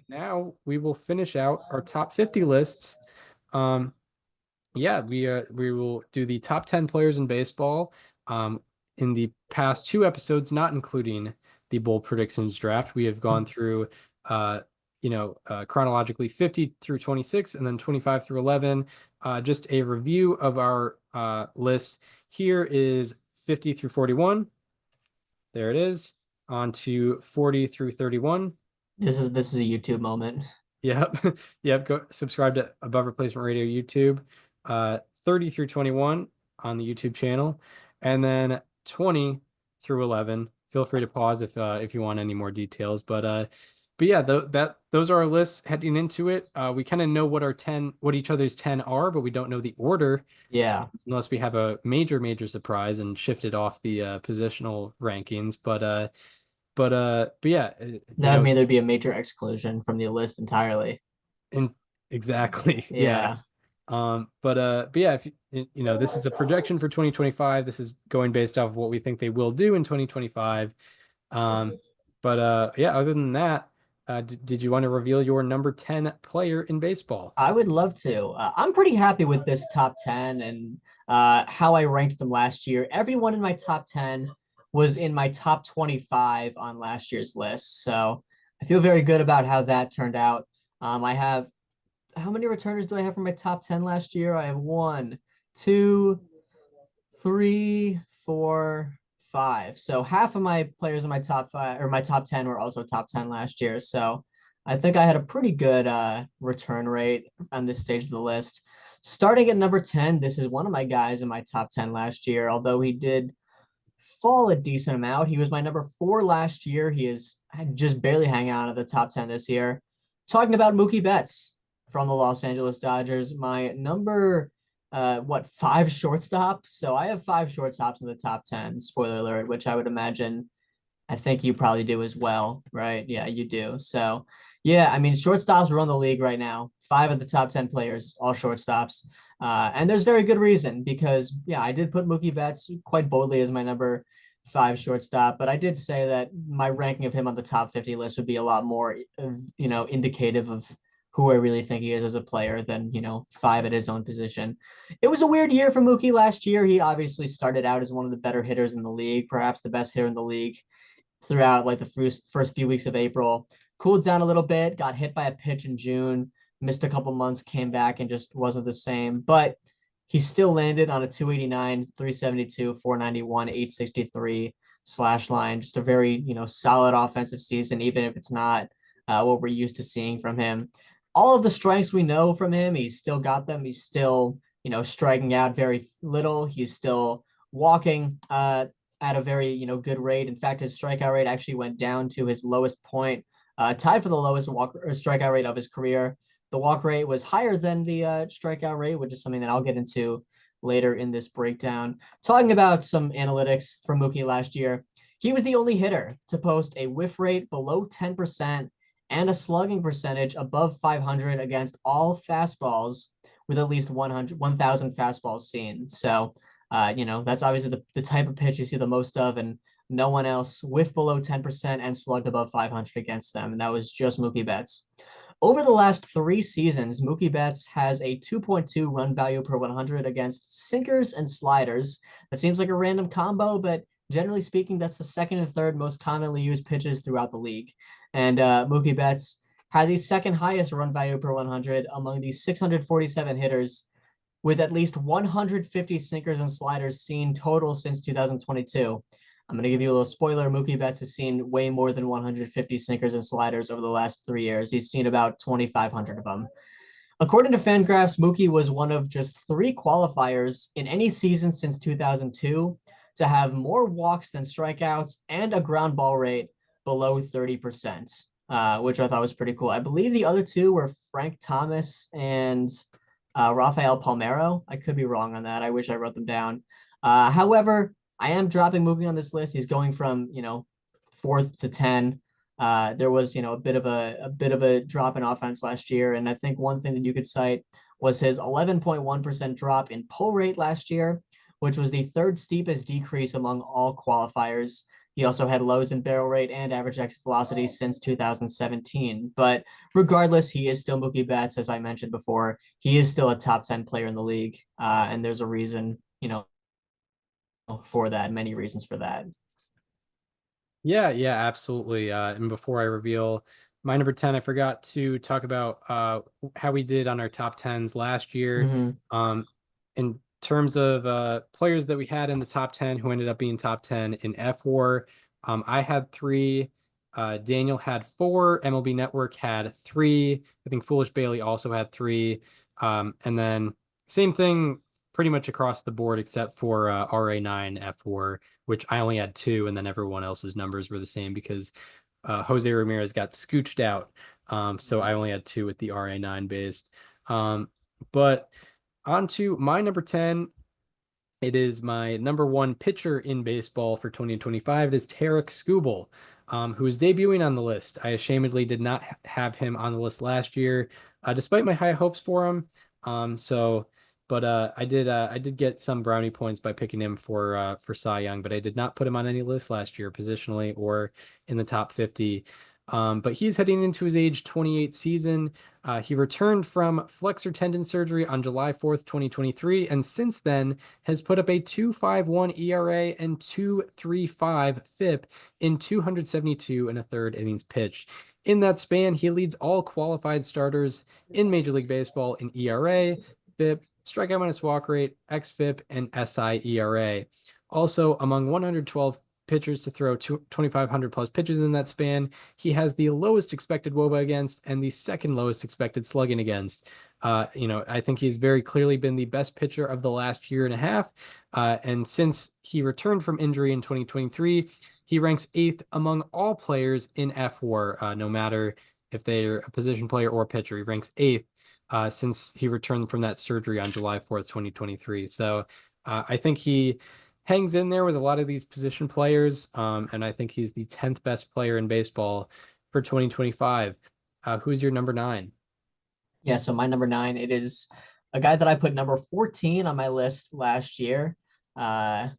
now we will finish out our top 50 lists. Um, yeah, we will do the top 10 players in baseball. Um, in the past two episodes, not including the bold predictions draft, we have gone through uh, chronologically 50 through 26 and then 25 through 11. Just a review of our lists. Here is 50 through 41. There it is. On to 40 through 31. This is a YouTube moment. Yep. Yep. Go subscribe to Above Replacement Radio YouTube. 30 through 21 on the YouTube channel. And then 20 through 11. Feel free to pause if you want any more details. But yeah, those are our lists heading into it. We kind of know what each other's 10 are, but we don't know the order Yeah, unless we have a major surprise and shifted off the positional rankings. But yeah, that would mean there'd be a major exclusion from the list entirely. in exactly. Yeah. Yeah. But yeah, if this is a projection for 2025. This is going based off of what we think they will do in 2025. Um, but yeah, other than that, did you want to reveal your number 10 player in baseball? I would love to. I'm pretty happy with this top 10 and how I ranked them last year. Everyone in my top 10 was in my top 25 on last year's list. So I feel very good about how that turned out. I have, how many returners do I have for my top 10 last year? I have one, two, three, four, five. So half of my players in my top five or my top 10 were also top 10 last year. So I think I had a pretty good return rate on this stage of the list. Starting at number 10, this is one of my guys in my top 10 last year, although he did fall a decent amount. He was my number four last year. He is just barely hanging out of the top 10 this year. Talking about Mookie Betts from the Los Angeles Dodgers, my number five shortstop. So I have five shortstops in the top 10, spoiler alert, which I would imagine I think you probably do as well, right? Yeah, you do. So, yeah, I mean, shortstops run the league right now. Five of the top 10 players, all shortstops. And there's very good reason because, yeah, I did put Mookie Betts quite boldly as my number five shortstop, but I did say that my ranking of him on the top 50 list would be a lot more, indicative of who I really think he is as a player than, five at his own position. It was a weird year for Mookie last year. He obviously started out as one of the better hitters in the league, perhaps the best hitter in the league throughout like the first few weeks of April. Cooled down a little bit, got hit by a pitch in June, missed a couple months, came back and just wasn't the same. But he still landed on a 289, 372, 491, 863 slash line. Just a very, solid offensive season, even if it's not what we're used to seeing from him. All of the strengths we know from him, he's still got them. He's still, striking out very little. He's still walking at a very good rate. In fact, his strikeout rate actually went down to his lowest point, tied for the lowest strikeout rate of his career. The walk rate was higher than the strikeout rate, which is something that I'll get into later in this breakdown. Talking about some analytics from Mookie last year, he was the only hitter to post a whiff rate below 10% and a slugging percentage above 500 against all fastballs with at least 1,000 fastballs seen. So that's obviously the type of pitch you see the most of, and no one else whiffed below 10% and slugged above 500 against them. And that was just Mookie Betts. Over the last three seasons, Mookie Betts has a 2.2 run value per 100 against sinkers and sliders. That seems like a random combo, but generally speaking, that's the second and third most commonly used pitches throughout the league. And Mookie Betts had the second highest run value per 100 among the 647 hitters with at least 150 sinkers and sliders seen total since 2022. I'm going to give you a little spoiler. Mookie Betts has seen way more than 150 sinkers and sliders over the last 3 years. He's seen about 2,500 of them. According to Fangraphs, Mookie was one of just three qualifiers in any season since 2002 to have more walks than strikeouts and a ground ball rate below 30%, which I thought was pretty cool. I believe the other two were Frank Thomas and Rafael Palmeiro. I could be wrong on that. I wish I wrote them down. However, I am dropping Mookie on this list. He's going from fourth to 10. There was a bit of a drop in offense last year, and I think one thing that you could cite was his 11.1% drop in pull rate last year, which was the third steepest decrease among all qualifiers. He also had lows in barrel rate and average exit velocity since 2017. But regardless, he is still Mookie Betts, as I mentioned before. He is still a top 10 player in the league. And there's a reason, for that, many reasons for that. Yeah, yeah, absolutely. And before I reveal my number 10, I forgot to talk about how we did on our top 10s last year. Mm-hmm. In terms of players that we had in the top 10 who ended up being top 10 in F4, I had three. Daniel had four. MLB Network had three. I think Foolish Bailey also had three. And then same thing pretty much across the board except for RA9 F4, which I only had two, and then everyone else's numbers were the same because Jose Ramirez got scooched out. So I only had two with the RA9 based. But on to my number 10. It is my number one pitcher in baseball for 2025. It is Tarek Skubal, who is debuting on the list. I ashamedly did not have him on the list last year, despite my high hopes for him. So, but I did get some brownie points by picking him for Cy Young, but I did not put him on any list last year, positionally or in the top 50. But he's heading into his age 28 season. He returned from flexor tendon surgery on July 4th, 2023, and since then has put up a 2.51 ERA and 2.35 FIP in 272 and a third innings pitched. In that span, he leads all qualified starters in Major League Baseball in ERA, FIP, strikeout minus walk rate, xFIP, and SI ERA. Also, among 112 pitchers to throw 2,500 plus pitches in that span, he has the lowest expected WOBA against and the second lowest expected slugging against. I think he's very clearly been the best pitcher of the last year and a half. And since he returned from injury in 2023, he ranks eighth among all players in F4, no matter if they're a position player or a pitcher. He ranks eighth since he returned from that surgery on July 4th, 2023. So I think he hangs in there with a lot of these position players. And I think he's the 10th best player in baseball for 2025. Who's your number nine? Yeah, so my number 9, it is a guy that I put number 14 on my list last year. Uh,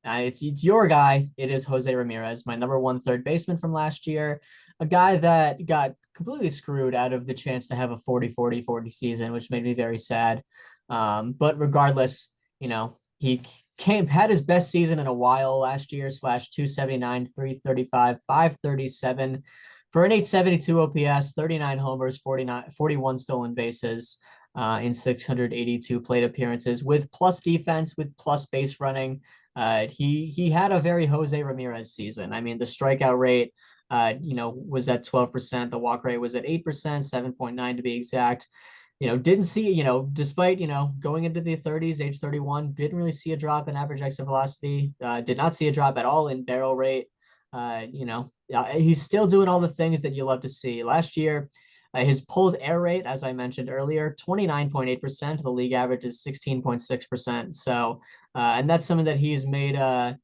it's your guy. It is Jose Ramirez, my number one third baseman from last year, a guy that got completely screwed out of the chance to have a 40-40-40 season, which made me very sad. But regardless, he had his best season in a while last year, slash 279, 335, 537 for an 872 OPS, 39 homers, 41 stolen bases in 682 plate appearances with plus defense, with plus base running. He had a very Jose Ramirez season. I mean, the strikeout rate, was at 12%. The walk rate was at 8%, 7.9 to be exact. Didn't see, despite, going into the 30s, age 31, didn't really see a drop in average exit velocity. Did not see a drop at all in barrel rate. He's still doing all the things that you love to see. Last year, his pulled air rate, as I mentioned earlier, 29.8%. The league average is 16.6%. So, and that's something that he's made, a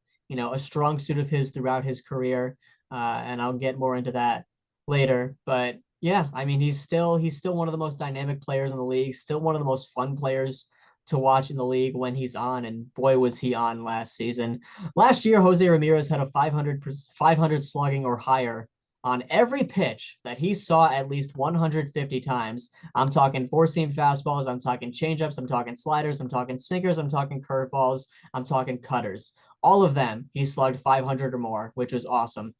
strong suit of his throughout his career. And I'll get more into that later. But yeah, I mean, he's still one of the most dynamic players in the league, still one of the most fun players to watch in the league when he's on. And boy, was he on last season. Last year, Jose Ramirez had a 500 slugging or higher on every pitch that he saw at least 150 times. I'm talking four-seam fastballs. I'm talking changeups. I'm talking sliders. I'm talking sinkers. I'm talking curveballs. I'm talking cutters. All of them, he slugged 500 or more, which was awesome.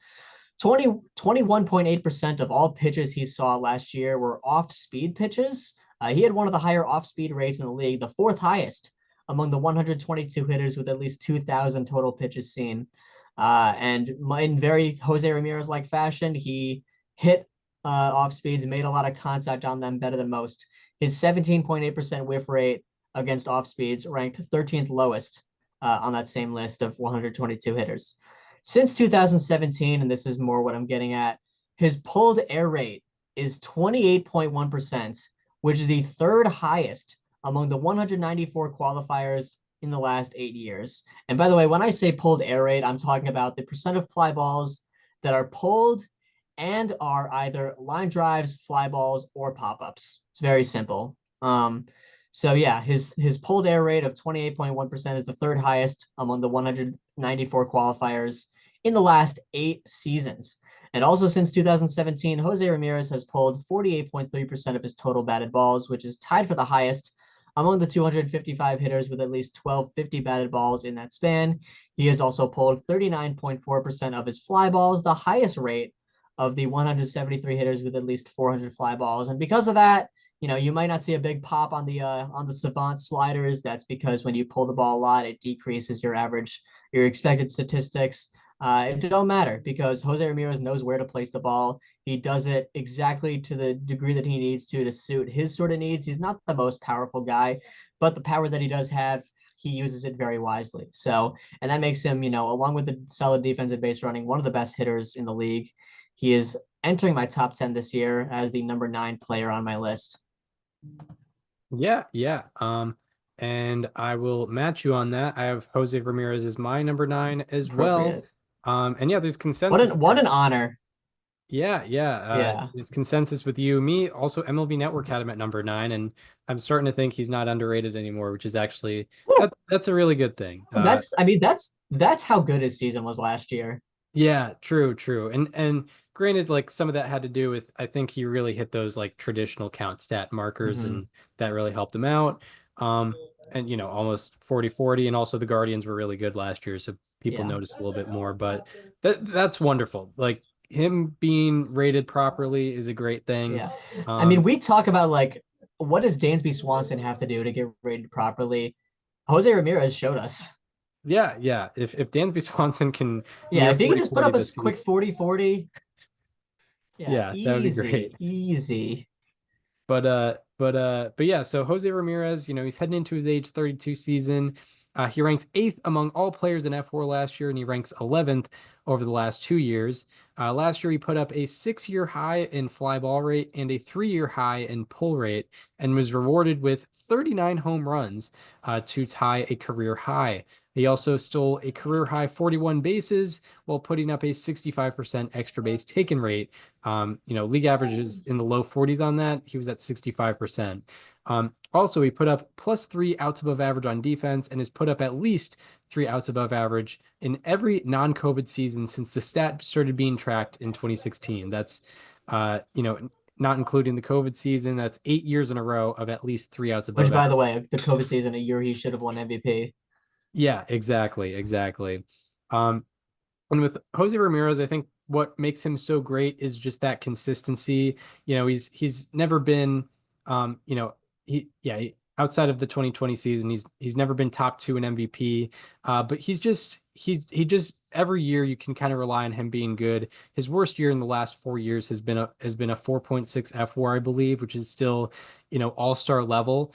21.8% of all pitches he saw last year were off-speed pitches. He had one of the higher off-speed rates in the league, the fourth highest among the 122 hitters with at least 2,000 total pitches seen. And in very Jose Ramirez-like fashion, he hit off speeds, made a lot of contact on them better than most. His 17.8% whiff rate against off speeds ranked 13th lowest on that same list of 122 hitters. Since 2017, and this is more what I'm getting at, his pulled air rate is 28.1%, which is the third highest among the 194 qualifiers in the last 8 years. And by the way, when I say pulled air rate, I'm talking about the percent of fly balls that are pulled and are either line drives, fly balls, or pop-ups. It's very simple. So yeah, his pulled air rate of 28.1% is the third highest among the 194 qualifiers in the last 8 seasons. And also since 2017, Jose Ramirez has pulled 48.3% of his total batted balls, which is tied for the highest among the 255 hitters with at least 1250 batted balls in that span. He has also pulled 39.4% of his fly balls, the highest rate of the 173 hitters with at least 400 fly balls. And because of that, you might not see a big pop on the savant sliders. That's because when you pull the ball a lot, it decreases your expected statistics. It don't matter because Jose Ramirez knows where to place the ball. He does it exactly to the degree that he needs to suit his sort of needs. He's not the most powerful guy, but the power that he does have, he uses it very wisely. So, and that makes him, along with the solid defensive base running, one of the best hitters in the league. He is entering my top 10 this year as the number 9 player on my list. Yeah, yeah. And I will match you on that. I have Jose Ramirez as my number 9 as well. Appropriate. And yeah, there's What consensus an what here. an honor. Yeah, yeah. Yeah. There's consensus with you. Me, also MLB Network had him at number 9, and I'm starting to think he's not underrated anymore, which is actually that's a really good thing. That's how good his season was last year. Yeah, true, true. And granted, like some of that had to do with I think he really hit those like traditional count stat markers Mhm. and that really helped him out. And almost 40-40, and also the Guardians were really good last year, so people Yeah. noticed a little bit more, but that's wonderful. Like him being rated properly is a great thing. Yeah. I mean, Um we talk about like what does Dansby Swanson have to do to get rated properly? Jose Ramirez showed us. yeah, yeah. If Dansby Swanson can Yeah, near if he could just put 40-40 up a this quick season, 40-40, yeah, yeah, that would be great. easy, easy. But yeah, so Jose Ramirez, he's heading into his age 32 season. He ranked 8th among all players in F4 last year, and he ranks 11th over the last 2 years. Last year, he put up a 6-year high in fly ball rate and a 3-year high in pull rate, and was rewarded with 39 home runs to tie a career high. He also stole a career high 41 bases while putting up a 65% extra base taken rate. League averages in the low 40s on that. He was at 65%. Also, he put up +3 outs above average on defense and has put up at least 3 outs above average in every non-COVID season since the stat started being tracked in 2016. That's, not including the COVID season. That's 8 years in a row of at least 3 outs above Which, by the average. way, the COVID season, a year he should have won MVP. Yeah, exactly, exactly. Um, And with Jose Ramirez, I think what makes him so great is just that consistency. He's never been, outside of the 2020 season, he's never been top 2 in MVP. But he just every year you can kind of rely on him being good. His worst year in the last 4 years has been a 4.6 F4, I believe, which is still, all-star level.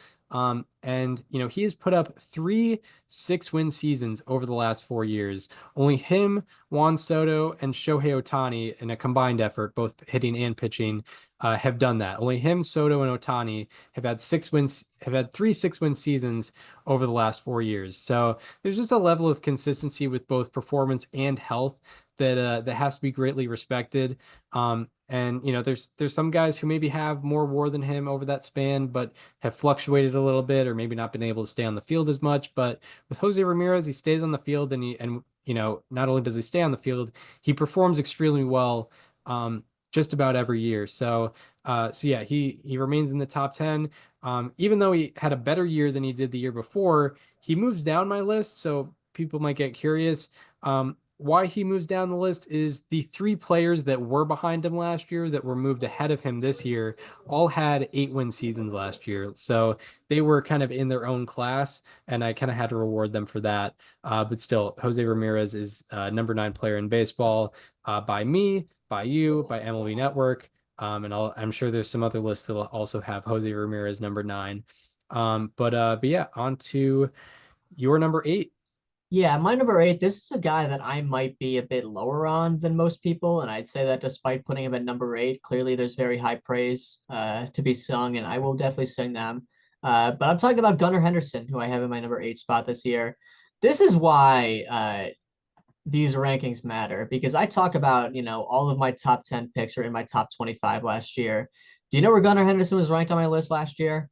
And he has put up 3 6-win seasons over the last 4 years. Only him, Juan Soto, and Shohei Ohtani, in a combined effort, both hitting and pitching, have done that. Only him, Soto, and Ohtani have had 3 6-win seasons over the last 4 years. So there's just a level of consistency with both performance and health that has to be greatly respected. And there's some guys who maybe have more WAR than him over that span, but have fluctuated a little bit, or maybe not been able to stay on the field as much. But with Jose Ramirez, he stays on the field, and not only does he stay on the field, he performs extremely well just about every year. So yeah, he remains in the top 10. Even though he had a better year than he did the year before, he moves down my list. So people might get curious. Why he moves down the list is the 3 players that were behind him last year that were moved ahead of him this year all had 8-win seasons last year. So they were kind of in their own class, and I kind of had to reward them for that. But still, Jose Ramirez is number 9 player in baseball by me, by you, by MLB Network. And I'm sure there's some other lists that'll also have Jose Ramirez number 9. But yeah, on to your number 8. Yeah, my number 8, this is a guy that I might be a bit lower on than most people. And I'd say that despite putting him at number 8, clearly there's very high praise to be sung, and I will definitely sing them. But I'm talking about Gunnar Henderson, who I have in my number 8 spot this year. This is why these rankings matter because I talk about, all of my top 10 picks are in my top 25 last year. Do you know where Gunnar Henderson was ranked on my list last year?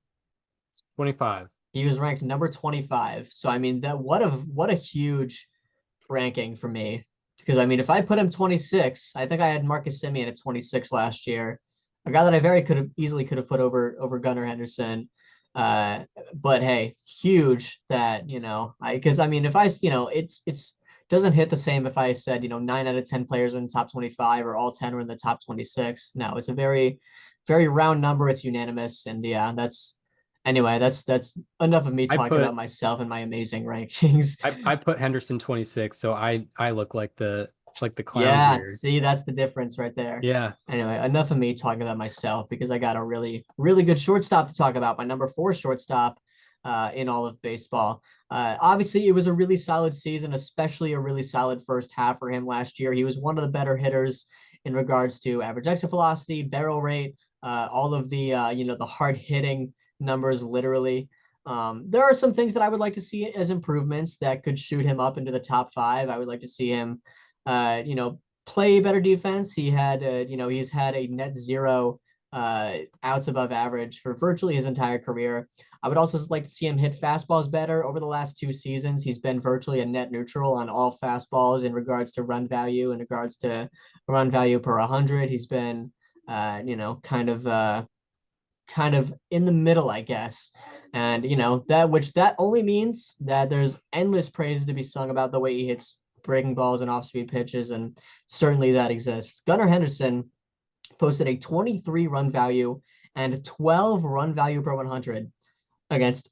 25. He was ranked number 25. So I mean that what a huge ranking for me. Because I mean, if I put him 26, I think I had Marcus Simeon at 26 last year, a guy that I very could have easily could have put over Gunnar Henderson. Uh, but hey, huge that I because I mean, if I it's doesn't hit the same if I said 9 out of 10 players are in the top 25 or all 10 are in the top 26. No, it's a very round number. It's unanimous, and yeah, that's enough of me I talking about put myself and my amazing rankings. I put Henderson 26, so I look like the clown Yeah, here. see, that's the difference right there. Yeah, Anyway, enough of me talking about myself because I got a really good shortstop to talk about. My number four shortstop in all of baseball. Obviously, it was a really solid season, especially a really solid first half for him last year. He was one of the better hitters in regards to average exit velocity, barrel rate, all of the the hard hitting numbers, literally. There are some things that I would like to see as improvements that could shoot him up into the top five. I would like to see him play better defense. He's had a net zero outs above average for virtually his entire career. I would also like to see him hit fastballs better. Over the last 2 seasons, he's been virtually a net neutral on all fastballs in regards to run value, in regards to run value per 100. He's been, kind of in the middle, I guess. And that only means that there's endless praise to be sung about the way he hits breaking balls and off-speed pitches, and certainly that exists. Gunnar Henderson posted a 23 run value and 12 run value per 100 against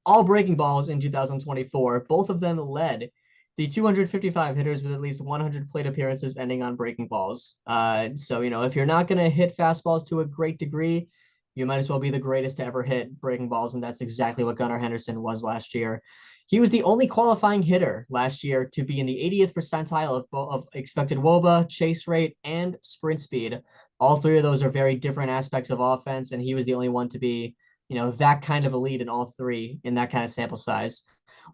all breaking balls in 2024. Both of them led the 255 hitters with at least 100 plate appearances ending on breaking balls. So, if you're not going to hit fastballs to a great degree, you might as well be the greatest to ever hit breaking balls. And that's exactly what Gunnar Henderson was last year. He was the only qualifying hitter last year to be in the 80th percentile of expected WOBA, chase rate, and sprint speed. All three of those are very different aspects of offense, and he was the only one to be, that kind of elite in all three in that kind of sample size.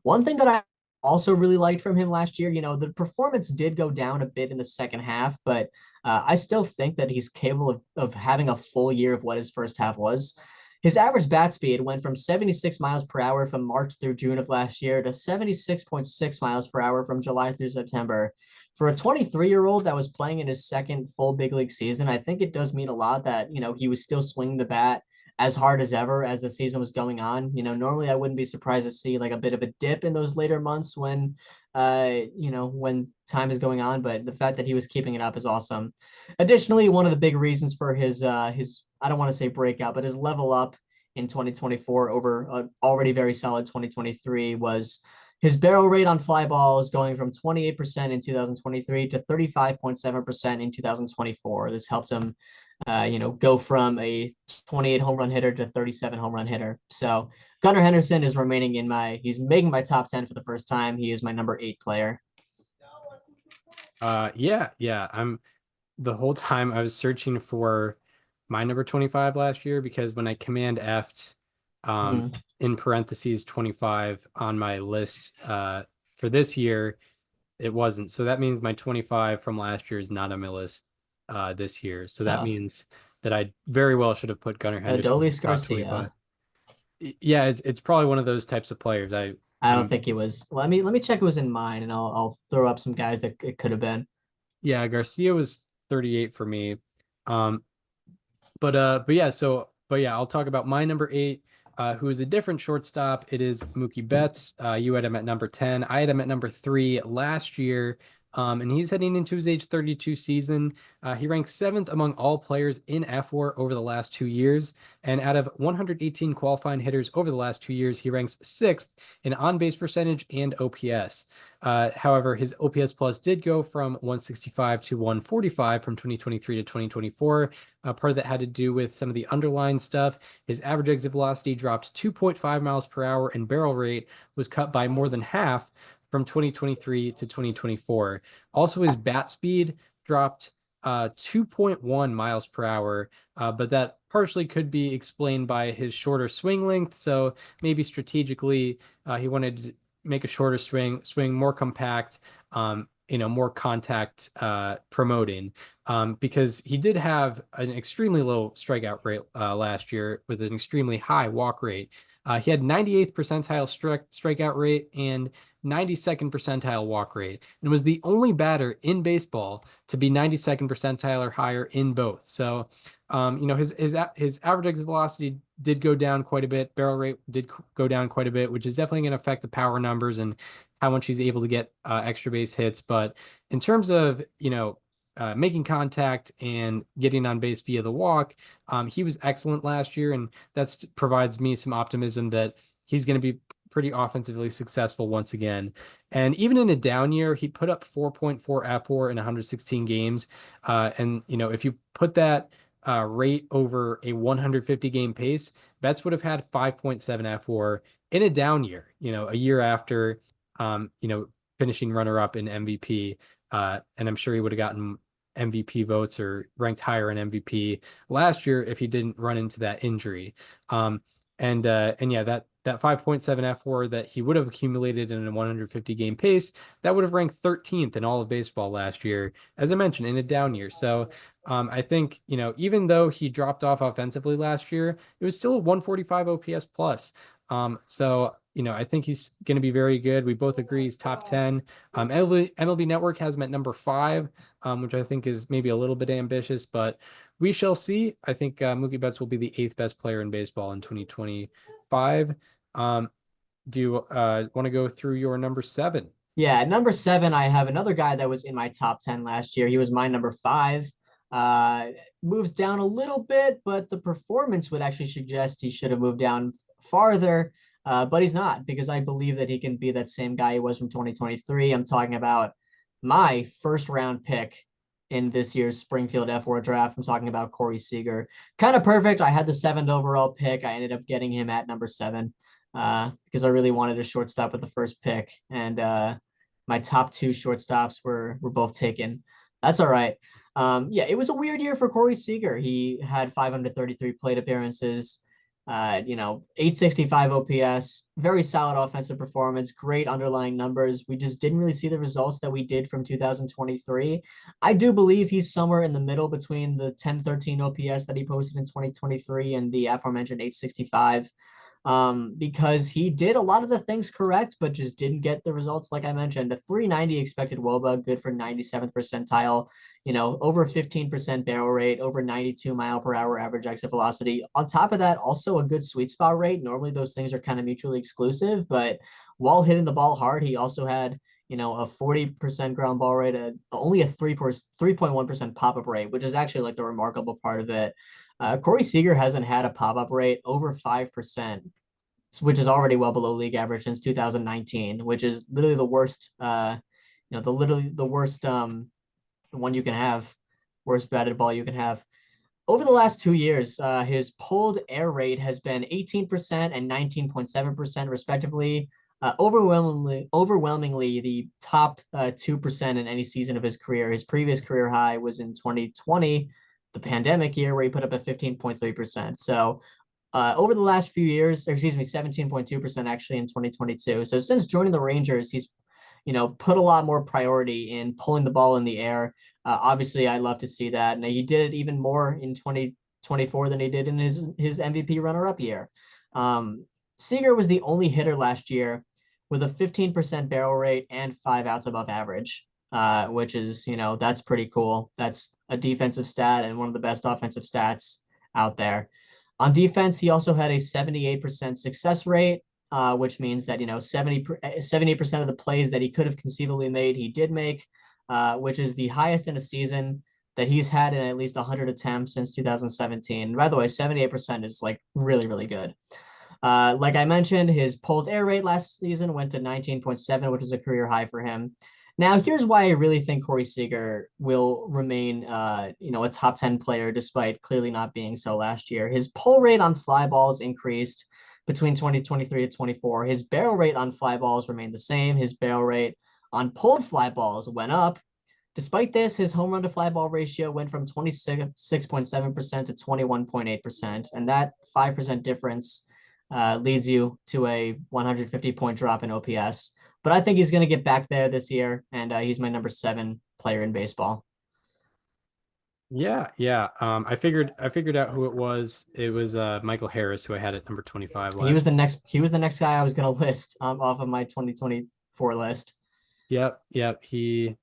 One thing that I also really liked from him last year, the performance did go down a bit in the second half, but I still think that he's capable of having a full year of what his first half was. His average bat speed went from 76 miles per hour from March through June of last year to 76.6 miles per hour from July through September. For a 23-year-old that was playing in his second full big league season, I think it does mean a lot that, he was still swinging the bat as hard as ever as the season was going on. Normally I wouldn't be surprised to see like a bit of a dip in those later months when time is going on, but the fact that he was keeping it up is awesome. Additionally, one of the big reasons for his I don't want to say breakout, but his level up in 2024 over an already very solid 2023 was his barrel rate on fly balls going from 28% in 2023 to 35.7% in 2024. This helped him go from a 28 home run hitter to 37 home run hitter. So Gunnar Henderson is remaining he's making my top 10 for the first time. He is my number 8 player. yeah. I'm the whole time I was searching for my number 25 last year because when I command F'd Hmm. in parentheses 25 on my list for this year, it wasn't. So that means my 25 from last year is not on my list this year. So that Tough. means that I very well should have put Gunnar Henderson in the Adolis top 25. Garcia. Yeah, it's probably one of those types of players. I don't I'm think it was. Let me check it was in mine, and I'll throw up some guys that it could have been. Yeah, Garcia was 38 for me. Um, but yeah, I'll talk about my number 8, who is a different shortstop. It is Mookie Betts. You had him at number 10. I had him at number 3 last year. And he's heading into his age 32 season. He ranks 7th among all players in F4 over the last 2 years. And out of 118 qualifying hitters over the last 2 years, he ranks 6th in on-base percentage and OPS. However, his OPS plus did go from 165 to 145 from 2023 to 2024. Part of that had to do with some of the underlying stuff. His average exit velocity dropped 2.5 miles per hour, and barrel rate was cut by more than half from 2023 to 2024. Also, his bat speed dropped 2.1 miles per hour, but that partially could be explained by his shorter swing length. So maybe strategically, he wanted to make a shorter swing more compact, more contact promoting, because he did have an extremely low strikeout rate last year with an extremely high walk rate. He had 98th percentile strikeout rate and 92nd percentile walk rate, and was the only batter in baseball to be 92nd percentile or higher in both. So, his average exit velocity did go down quite a bit. Barrel rate did go down quite a bit, which is definitely going to affect the power numbers and how much he's able to get extra base hits. But in terms of, making contact and getting on base via the walk, he was excellent last year, and that provides me some optimism that he's going to be pretty offensively successful once again. And even in a down year, he put up 4.4 FWAR in 116 games. And if you put that rate over a 150 game pace, Betts would have had 5.7 FWAR in a down year. A year after, finishing runner up in MVP. And I'm sure he would have gotten MVP votes or ranked higher in MVP last year if he didn't run into that injury. And yeah, that 5.7 FWAR that he would have accumulated in a 150 game pace, that would have ranked 13th in all of baseball last year, as I mentioned, in a down year. So I think, even though he dropped off offensively last year, it was still a 145 OPS plus. So, I think he's going to be very good. We both agree he's top 10. MLB Network has him at number 5, which I think is maybe a little bit ambitious, but we shall see. I think Mookie Betts will be the 8th best player in baseball in 2025. Do you want to go through your number 7? Yeah, at number 7, I have another guy that was in my top 10 last year. He was my number 5. Uh, Moves down a little bit, but the performance would actually suggest he should have moved down farther. But he's not, because I believe that he can be that same guy he was from 2023. I'm talking about my first round pick in this year's Springfield F4 draft. I'm talking about Corey Seager. Kind of perfect. I had the 7th overall pick. I ended up getting him at number 7 because I really wanted a shortstop with the first pick. And my top 2 shortstops were both taken. That's all right. Yeah, it was a weird year for Corey Seager. He had 533 plate appearances, 865 OPS, very solid offensive performance, great underlying numbers. We just didn't really see the results that we did from 2023. I do believe he's somewhere in the middle between the 1013 OPS that he posted in 2023 and the aforementioned 865. Because he did a lot of the things correct, but just didn't get the results. Like I mentioned, a 390 expected WOBA, good for 97th percentile, over 15% barrel rate, over 92 mile per hour average exit velocity. On top of that, also a good sweet spot rate. Normally those things are kind of mutually exclusive, but while hitting the ball hard, he also had a 40% ground ball rate, only a 3.1% pop-up rate, which is actually like the remarkable part of it. Corey Seager hasn't had a pop-up rate over 5%, which is already well below league average since 2019, which is literally the worst, the worst one you can have, worst batted ball you can have. Over the last 2 years, his pulled air rate has been 18% and 19.7% respectively. Overwhelmingly the top 2% in any season of his career. His previous career high was in 2020, the pandemic year, where he put up a 15.3%. So over the last few years, 17.2% actually in 2022. So since joining the Rangers, he's, put a lot more priority in pulling the ball in the air. Obviously, I love to see that. And he did it even more in 2024 than he did in his MVP runner-up year. Seager was the only hitter last year with a 15% barrel rate and 5 outs above average, which is, that's pretty cool. That's a defensive stat and one of the best offensive stats out there. On defense, he also had a 78% success rate, which means that, 70% of the plays that he could have conceivably made, he did make, which is the highest in a season that he's had in at least 100 attempts since 2017. And by the way, 78% is like really, really good. Like I mentioned, his pulled air rate last season went to 19.7, which is a career high for him. Now, here's why I really think Corey Seager will remain, a top 10 player, despite clearly not being so last year. His pull rate on fly balls increased between 2023 to 24. His barrel rate on fly balls remained the same. His barrel rate on pulled fly balls went up. Despite this, his home run to fly ball ratio went from 26.7% to 21.8%. And that 5% difference leads you to a 150-point drop in OPS. But I think he's going to get back there this year, and he's my number 7 player in baseball. Yeah, yeah. I figured out who it was. It was Michael Harris, who I had at number 25 last. He was the next guy I was gonna list off of my 2024 list. Yep, yep. He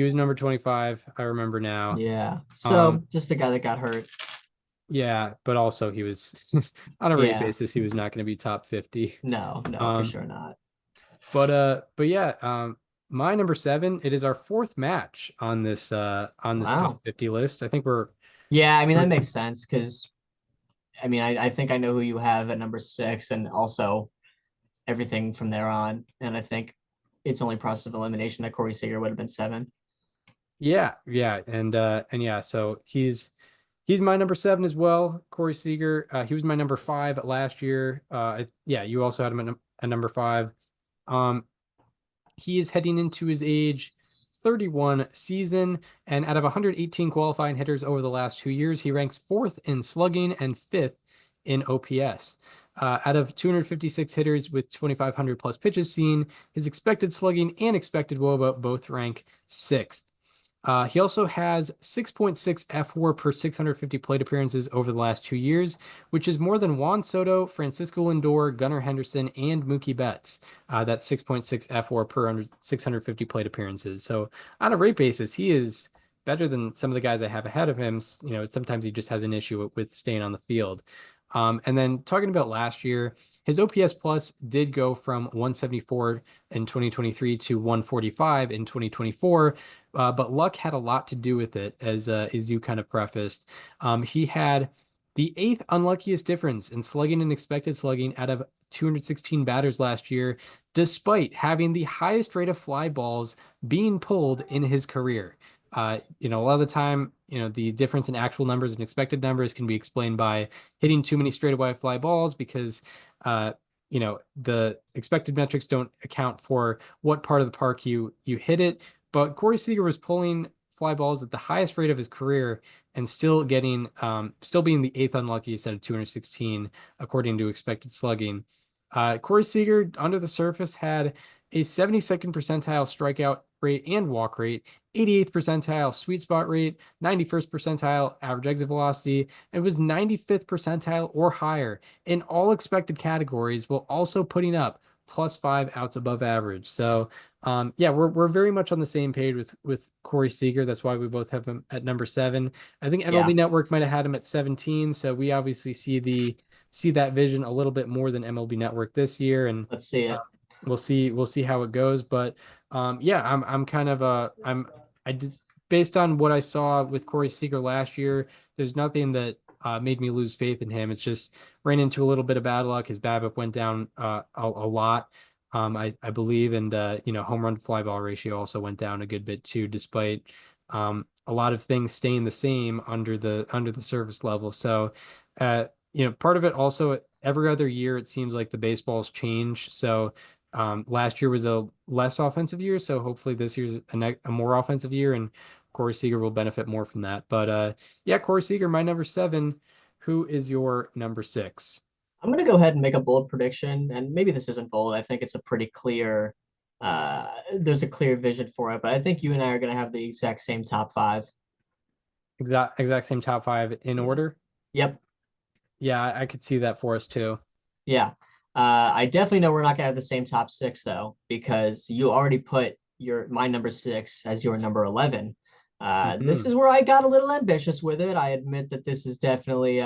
was number 25. I remember now. Yeah. Um, So just the guy that got hurt. yeah, but also he was on a rate Yeah. basis, he was not going to be top 50. No, no, for Um, sure not. but yeah, my number seven, it is our fourth match on this top Wow. 50 list. I think Yeah, I mean that we're makes sense because I mean I think I know who you have at number six and also everything from there on. And I think it's only process of elimination that Corey Seager would have been seven. yeah, yeah, and yeah, so he's my number seven as well. Corey Seager, he was my number five last year. Yeah, you also had him at number five. Um, he is heading into his age 31 season, and out of 118 qualifying hitters over the last 2 years, he ranks fourth in slugging and fifth in OPS. Out of 256 hitters with 2,500 plus pitches seen, his expected slugging and expected WOBA both rank sixth. He also has 6.6 F4 per 650 plate appearances over the last 2 years, which is more than Juan Soto, Francisco Lindor, Gunnar Henderson, and Mookie Betts. That's 6.6 F4 per 650 plate appearances. So on a rate basis, he is better than some of the guys I have ahead of him. You know, sometimes he just has an issue with staying on the field. And then talking about last year, his OPS plus did go from 174 in 2023 to 145 in 2024. But luck had a lot to do with it, as you kind of prefaced. He had the eighth unluckiest difference in slugging and expected slugging out of 216 batters last year, despite having the highest rate of fly balls being pulled in his career. You know, a lot of the time, you know, the difference in actual numbers and expected numbers can be explained by hitting too many straightaway fly balls because, uh, you know, the expected metrics don't account for what part of the park you hit it. But Corey Seager was pulling fly balls at the highest rate of his career and still getting, still being the eighth unluckiest out of 216, according to expected slugging. Corey Seager, under the surface, had a 72nd percentile strikeout rate and walk rate, 88th percentile sweet spot rate, 91st percentile average exit velocity, and was 95th percentile or higher in all expected categories, while also putting up +5 outs above average. So yeah, we're very much on the same page with Corey Seager. That's why we both have him at number seven. I think MLB Yeah, Network might have had him at 17, so we obviously see that vision a little bit more than MLB Network this year, and let's see uh, it. we'll see how it goes. But yeah, I'm kind of I did based on what I saw with Corey Seager last year. There's nothing that made me lose faith in him. It's just ran into a little bit of bad luck. His BABIP went down a lot. I believe, and you know, home run to fly ball ratio also went down a good bit too, despite a lot of things staying the same under the surface level. So, you know, part of it also every other year it seems like the baseballs change. So, last year was a less offensive year, so hopefully this year's a more offensive year, and Corey Seager will benefit more from that. But yeah, Corey Seager, my number seven. Who is your number six? I'm gonna go ahead and make a bold prediction, and maybe this isn't bold. I think it's a pretty clear. There's a clear vision for it, but I think you and I are gonna have the exact same top five. Exact same top five in Yeah. order. Yep. Yeah, I could see that for us too. Yeah. I definitely know we're not gonna have the same top six though, because you already put my number six as your number 11. This Hmm. is where I got a little ambitious with it. I admit that this is definitely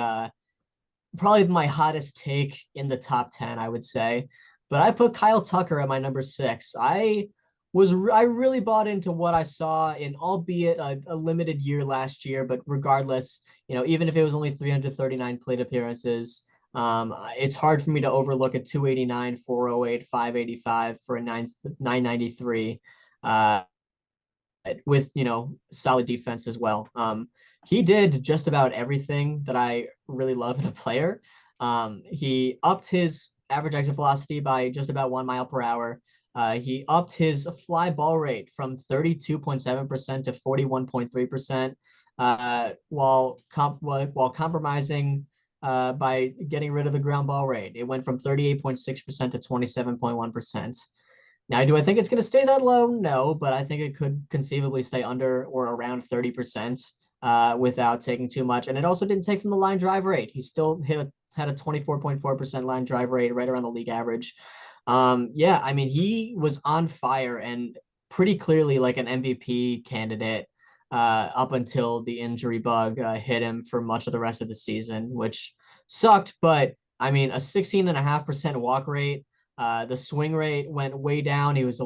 probably my hottest take in the top 10, I would say. But I put Kyle Tucker at my number six. I really bought into what I saw in albeit a limited year last year, but regardless, you know, even if it was only 339 plate appearances, it's hard for me to overlook a 289, 408, 585 for a 993. With solid defense as well. He did just about everything that I really love in a player. He upped his average exit velocity by just about 1 mile per hour. He upped his fly ball rate from 32.7% to 41.3%, while compromising by getting rid of the ground ball rate. It went from 38.6% to 27.1%. Now, do I think it's going to stay that low? No, but I think it could conceivably stay under or around 30% without taking too much. And it also didn't take from the line drive rate. He still had a 24.4% line drive rate, right around the league average. Yeah, I mean, he was on fire and pretty clearly like an MVP candidate up until the injury bug hit him for much of the rest of the season, which sucked. But I mean, a 16.5% walk rate. The swing rate went way down. He was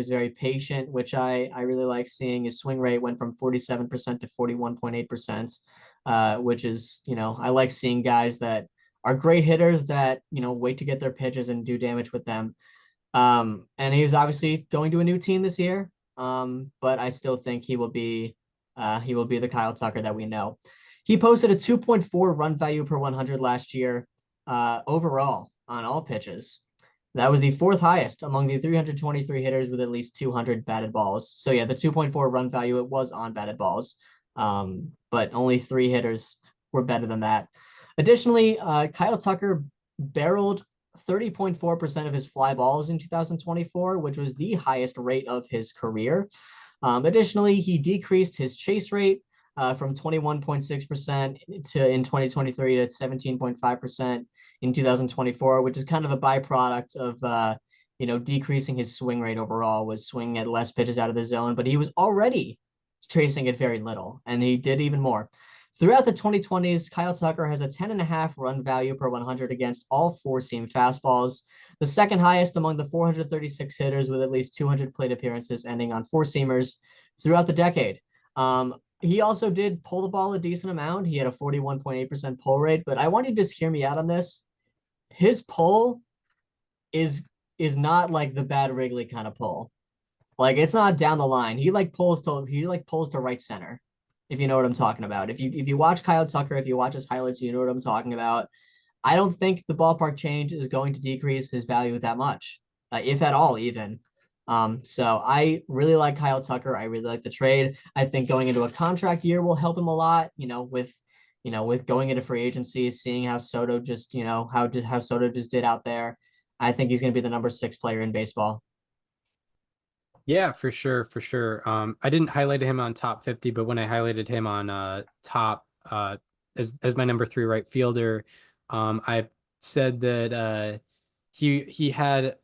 very patient, which I really like seeing. His swing rate went from 47% to 41.8%, which is, I like seeing guys that are great hitters that, wait to get their pitches and do damage with them. And he was obviously going to a new team this year. But I still think he will be the Kyle Tucker that we know. He posted a 2.4 run value per 100 last year, overall on all pitches. That was the fourth highest among the 323 hitters with at least 200 batted balls. So yeah, the 2.4 run value, it was on batted balls. But only 3 hitters were better than that. Additionally, Kyle Tucker barreled 30.4% of his fly balls in 2024, which was the highest rate of his career. Additionally, he decreased his chase rate from 21.6% in 2023 to 17.5% in 2024, which is kind of a byproduct of decreasing his swing rate overall, was swinging at less pitches out of the zone, but he was already chasing it very little, and he did even more. Throughout the 2020s, Kyle Tucker has a 10.5 run value per 100 against all four-seam fastballs, the second highest among the 436 hitters with at least 200 plate appearances ending on four-seamers throughout the decade. He also did pull the ball a decent amount. He had a 41.8% pull rate, but I want you to just hear me out on this. His pull is not like the bad Wrigley kind of pull. Like it's not down the line. He like pulls to right center. If you know what I'm talking about. If you watch Kyle Tucker, if you watch his highlights, you know what I'm talking about. I don't think the ballpark change is going to decrease his value that much, if at all, even. So I really like Kyle Tucker. I really like the trade. I think going into a contract year will help him a lot. With going into free agency, seeing how Soto just, how Soto just did out there. I think he's going to be the number 6 player in baseball. Yeah, for sure, for sure. I didn't highlight him on top 50, but when I highlighted him on top as my number 3 right fielder, I said that he had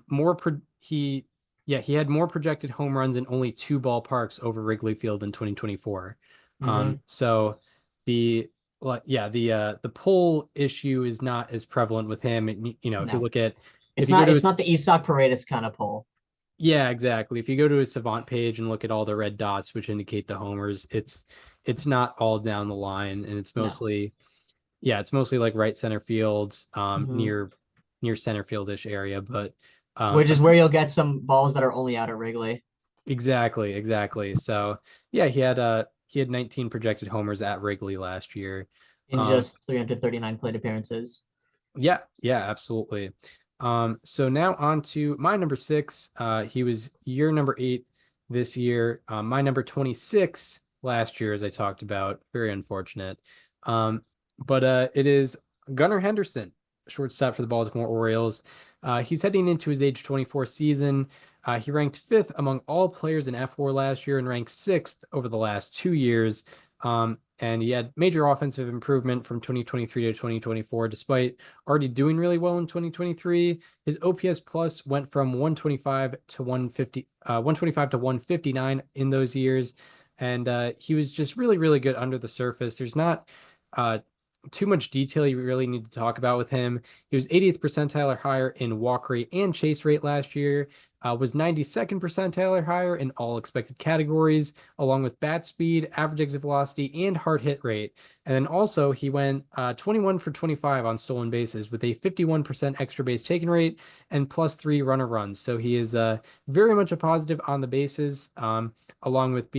more pro he yeah, he had more projected home runs in only 2 ballparks over Wrigley Field in 2024. Mm-hmm. So the the pull issue is not as prevalent with him. If you No, look at if it's you go not. to It's his not the Isak Paredes kind of pull. Yeah, exactly. If you go to a Savant page and look at all the red dots which indicate the homers, it's not all down the line, and No. it's mostly like right center fields, Mm-hmm. near center fieldish area, but Which a is where you'll get some balls that are only out at Wrigley exactly, exactly. So yeah, he had 19 projected homers at Wrigley last year. in Um, just 339 plate appearances. Yeah, yeah, absolutely. So now on to my number 6. He was your number 8 this year. My number 26 last year, as I talked about. Very unfortunate. But it is Gunnar Henderson, shortstop for the Baltimore Orioles. He's heading into his age 24 season. He ranked 5th among all players in F4 last year and ranked 6th over the last 2 years. And he had major offensive improvement from 2023 to 2024, despite already doing really well in 2023. His OPS plus went from 125 to 150, 125 to 159 in those years. And he was just really, really good under the surface. There's not uh, too much detail you really need to talk about with him. He was 80th percentile or higher in walk rate and chase rate last year, was 92nd percentile or higher in all expected categories, along with bat speed, average exit velocity, and hard hit rate. And then also he went 21 for 25 on stolen bases with a 51% extra base taken rate and +3 runner runs. So he is very much a positive on the bases, along with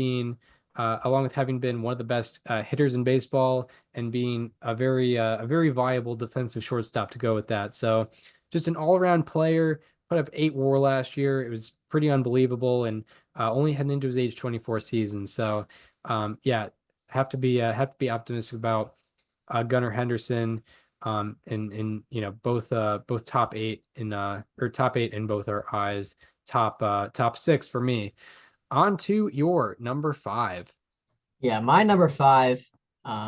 along with having been one of the best hitters in baseball and being a very viable defensive shortstop to go with that. So just an all-around player. Put up 8 WAR last year. It was pretty unbelievable, and only heading into his age 24 season. So yeah, have to be optimistic about Gunnar Henderson. In both top 8 in or top 8 in both our eyes. top six for me. On to your number five. Yeah, my number five,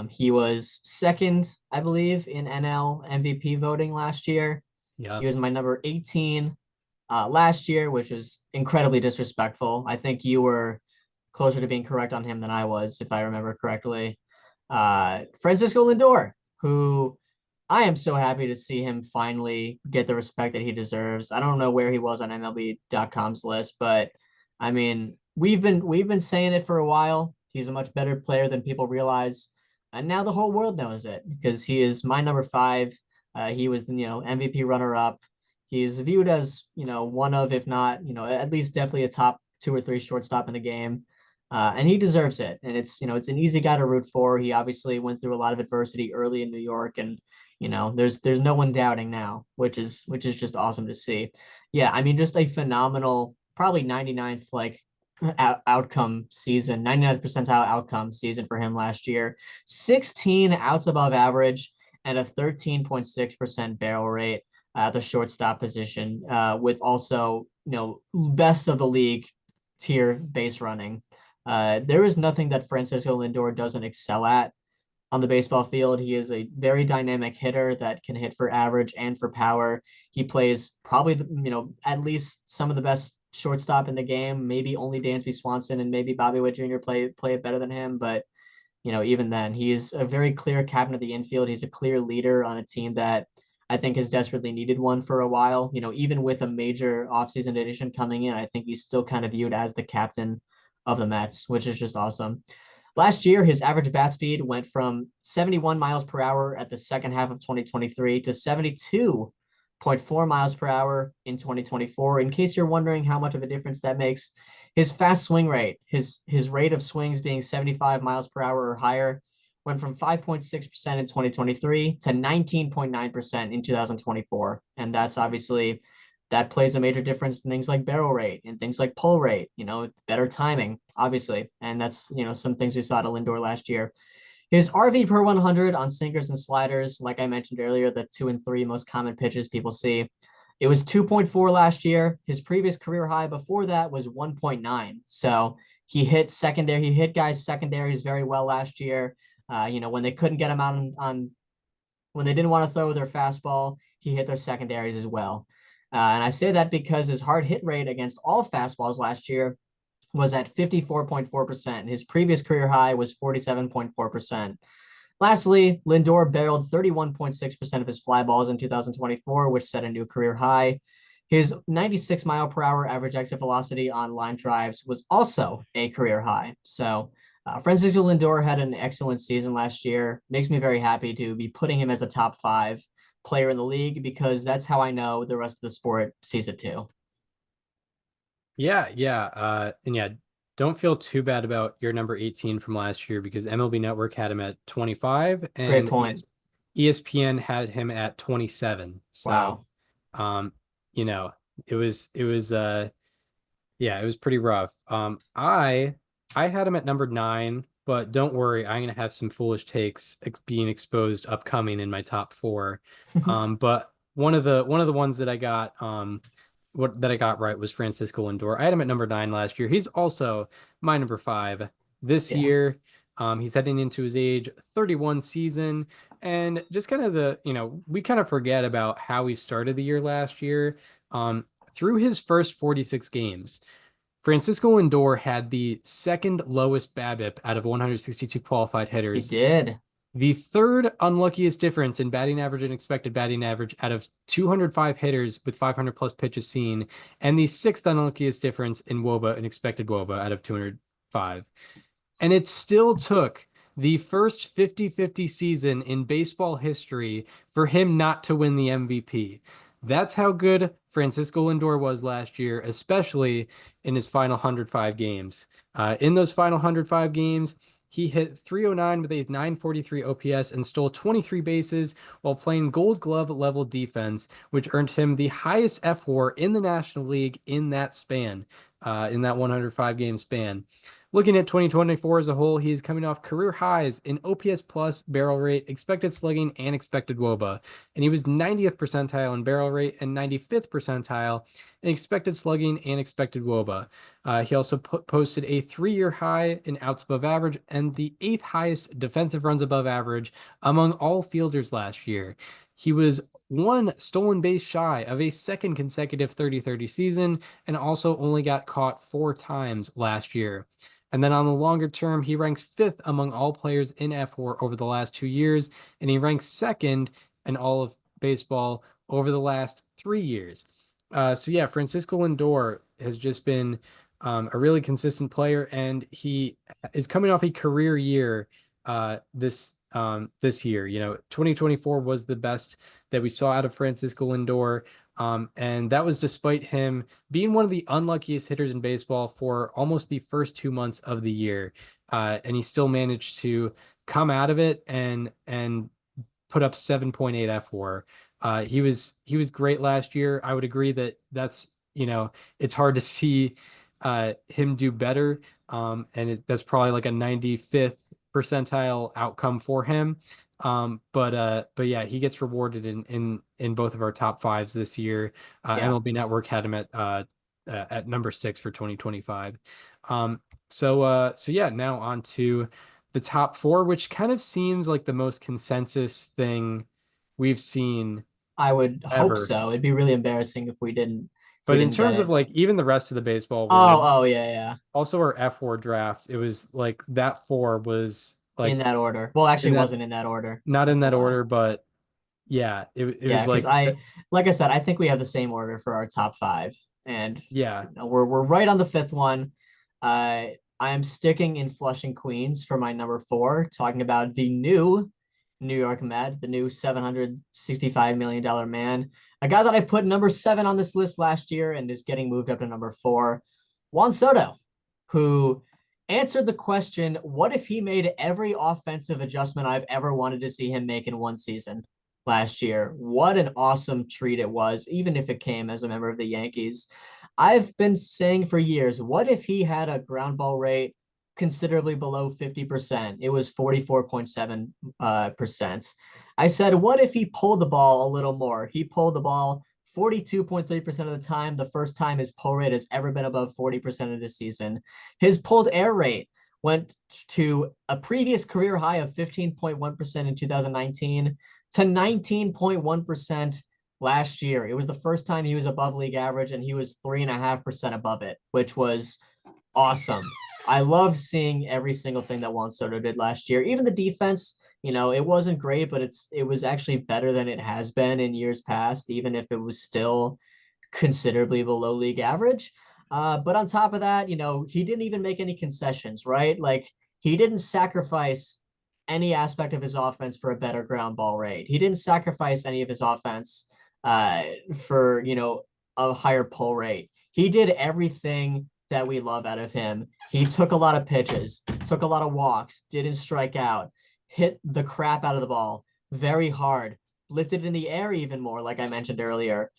he was second, I believe, in NL MVP voting last year. Yeah. He was my number 18 last year, which is incredibly disrespectful. I think you were closer to being correct on him than I was, if I remember correctly. Francisco Lindor, who I am so happy to see him finally get the respect that he deserves. I don't know where he was on MLB.com's list, but I mean, we've been saying it for a while. He's a much better player than people realize, and now the whole world knows it because he is my number five. He was the MVP runner up. He's viewed as one of, if not at least definitely a top two or three shortstop in the game. And he deserves it. And it's an easy guy to root for. He obviously went through a lot of adversity early in New York, and there's no one doubting now, which is just awesome to see. Yeah, I mean, just a phenomenal, probably 99th outcome season, 99th percentile outcome season for him last year. 16 outs above average and a 13.6% barrel rate at the shortstop position, with also best of the league tier base running. There is nothing that Francisco Lindor doesn't excel at on the baseball field. He is a very dynamic hitter that can hit for average and for power. He plays probably at least some of the best shortstop in the game. Maybe only Dansby Swanson and maybe Bobby Witt Jr. play it better than him, but even then, he's a very clear captain of the infield. He's a clear leader on a team that I think has desperately needed one for a while. Even with a major offseason addition coming in, I think he's still kind of viewed as the captain of the Mets, which is just awesome. Last year, his average bat speed went from 71 miles per hour at the second half of 2023 to 72.4 miles per hour in 2024. In case you're wondering how much of a difference that makes, his fast swing rate, his rate of swings being 75 miles per hour or higher, went from 5.6% in 2023 to 19.9% in 2024. And that's obviously that plays a major difference in things like barrel rate and things like pull rate, better timing, obviously. And that's, some things we saw to Lindor last year. His RV per 100 on sinkers and sliders, like I mentioned earlier, the 2 and 3 most common pitches people see. It was 2.4 last year. His previous career high before that was 1.9. So he hit guys secondaries very well last year. When they couldn't get him out on when they didn't want to throw their fastball, he hit their secondaries as well. And I say that because his hard hit rate against all fastballs last year was at 54.4%. His previous career high was 47.4%. Lastly, Lindor barreled 31.6% of his fly balls in 2024, which set a new career high. His 96 mile per hour average exit velocity on line drives was also a career high. So Francisco Lindor had an excellent season last year. Makes me very happy to be putting him as a top 5 player in the league because that's how I know the rest of the sport sees it too. And yeah, don't feel too bad about your number 18 from last year because MLB Network had him at 25 Great and point. ESPN had him at 27. So, Wow. um, you know, it was yeah, it was pretty rough. I had him at number 9, but don't worry, I'm gonna have some foolish takes being exposed upcoming in my top 4. But one of the ones that I got what that I got right was Francisco Lindor. I had him at number 9 last year. He's also my number 5 this Yeah, year. He's heading into his age 31 season, and just kind of we kind of forget about how he started the year last year. Through his first 46 games, Francisco Lindor had the second lowest BABIP out of 162 qualified he hitters, did. the third unluckiest difference in batting average and expected batting average out of 205 hitters with 500 plus pitches seen, and the sixth unluckiest difference in WOBA and expected WOBA out of 205. And it still took the first 50-50 season in baseball history for him not to win the MVP. That's how good Francisco Lindor was last year, especially in his final 105 games. In those final 105 games, he hit 309 with a 943 OPS and stole 23 bases while playing Gold Glove level defense, which earned him the highest FWAR in the National League in that span, in that 105 game span. Looking at 2024 as a whole, he's coming off career highs in OPS plus, barrel rate, expected slugging, and expected WOBA. And he was 90th percentile in barrel rate and 95th percentile in expected slugging and expected WOBA. He also posted a 3-year high in outs above average and the 8th highest defensive runs above average among all fielders last year. He was one stolen base shy of a second consecutive 30-30 season and also only got caught 4 times last year. And then on the longer term, he ranks 5th among all players in F4 over the last 2 years, and he ranks 2nd in all of baseball over the last 3 years. So yeah, Francisco Lindor has just been a really consistent player, and he is coming off a career year this year. 2024 was the best that we saw out of Francisco Lindor. And that was despite him being one of the unluckiest hitters in baseball for almost the first 2 months of the year. And he still managed to come out of it and put up 7.8 F4. He was great last year. I would agree that it's hard to see him do better. That's probably like a 95th percentile outcome for him. But yeah, he gets rewarded in both of our top fives this year. Yeah, MLB Network had him at number 6 for 2025. So yeah, now on to the top four, which kind of seems like the most consensus thing we've seen I would hope ever. so. It'd be really embarrassing if we But in didn't get terms of it. like even the rest of the baseball Oh, world, oh yeah, yeah. also our F4 draft, it was like that four was In like that order. Well, actually, in it that wasn't in that order. not in That's a that lie. order, but yeah, it Yeah, was because like like I said, I think we have the same order for our top five, and yeah. we're right on the fifth one. I am sticking in Flushing, Queens for my number four, talking about the new New York Met, the new $765 million man, a guy that I put number 7 on this list last year and is getting moved up to number 4, Juan Soto, who answered the question, what if he made every offensive adjustment I've ever wanted to see him make in one season last year? What an awesome treat it was, even if it came as a member of the Yankees. I've been saying for years, what if he had a ground ball rate considerably below 50%? It was 44.7%. I said, what if he pulled the ball a little more? He pulled the ball 42.3% of the time, the first time his pull rate has ever been above 40% of the season. His pulled air rate went to a previous career high of 15.1% in 2019 to 19.1% last year. It was the first time he was above league average, and he was 3.5% above it, which was awesome. I loved seeing every single thing that Juan Soto did last year. Even the defense, it wasn't great, but it was actually better than it has been in years past, even if it was still considerably below league average. But on top of that, he didn't even make any concessions, right? Like he didn't sacrifice any aspect of his offense for a better ground ball rate. He didn't sacrifice any of his offense for a higher pull rate. He did everything that we love out of him. He took a lot of pitches, took a lot of walks, didn't strike out, hit the crap out of the ball very hard, lifted it in the air even more, like I mentioned earlier,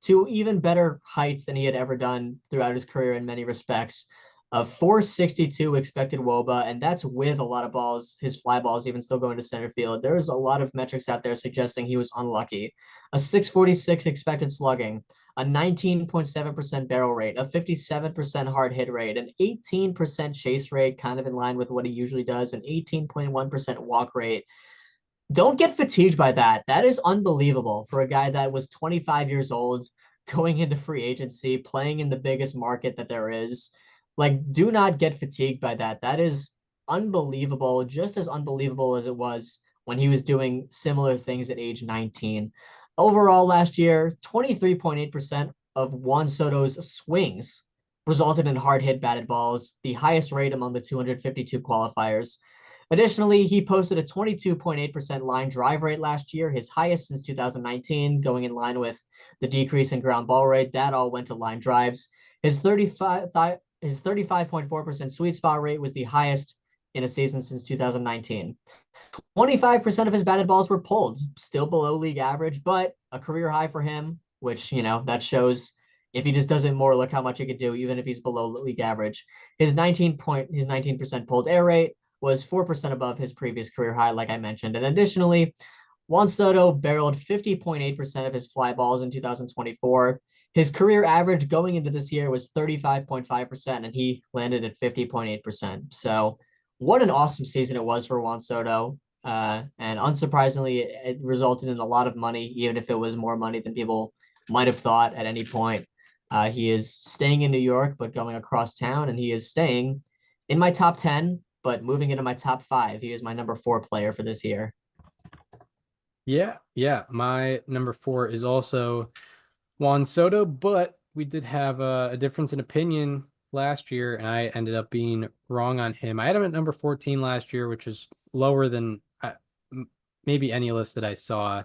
to even better heights than he had ever done throughout his career in many respects. A 462 expected WOBA, and that's with a lot of balls, his fly balls even still going to center field. There's a lot of metrics out there suggesting he was unlucky. A 646 expected slugging, a 19.7% barrel rate, a 57% hard hit rate, an 18% chase rate, kind of in line with what he usually does, an 18.1% walk rate. Don't get fatigued by that. That is unbelievable for a guy that was 25 years old, going into free agency, playing in the biggest market that there is. Like, do not get fatigued by that. That is unbelievable, just as unbelievable as it was when he was doing similar things at age 19. Overall, last year, 23.8% of Juan Soto's swings resulted in hard hit batted balls, the highest rate among the 252 qualifiers. Additionally, he posted a 22.8% line drive rate last year, his highest since 2019, going in line with the decrease in ground ball rate. That all went to line drives. His 35.4% sweet spot rate was the highest in a season since 2019. 25% of his batted balls were pulled, still below league average, but a career high for him, which, that shows if he just does it more, look how much he could do, even if he's below league average. His 19% pulled air rate was 4% above his previous career high, like I mentioned. And additionally, Juan Soto barreled 50.8% of his fly balls in 2024. His career average going into this year was 35.5%, and he landed at 50.8%. So, what an awesome season it was for Juan Soto. And unsurprisingly, it resulted in a lot of money, even if it was more money than people might have thought at any point. He is staying in New York, but going across town, and he is staying in my top 10, but moving into my top 5. He is my number 4 player for this year. Yeah, yeah. My number 4 is also Juan Soto, but we did have a difference in opinion last year, and I ended up being wrong on him. I had him at number 14 last year, which was lower than maybe any list that I saw.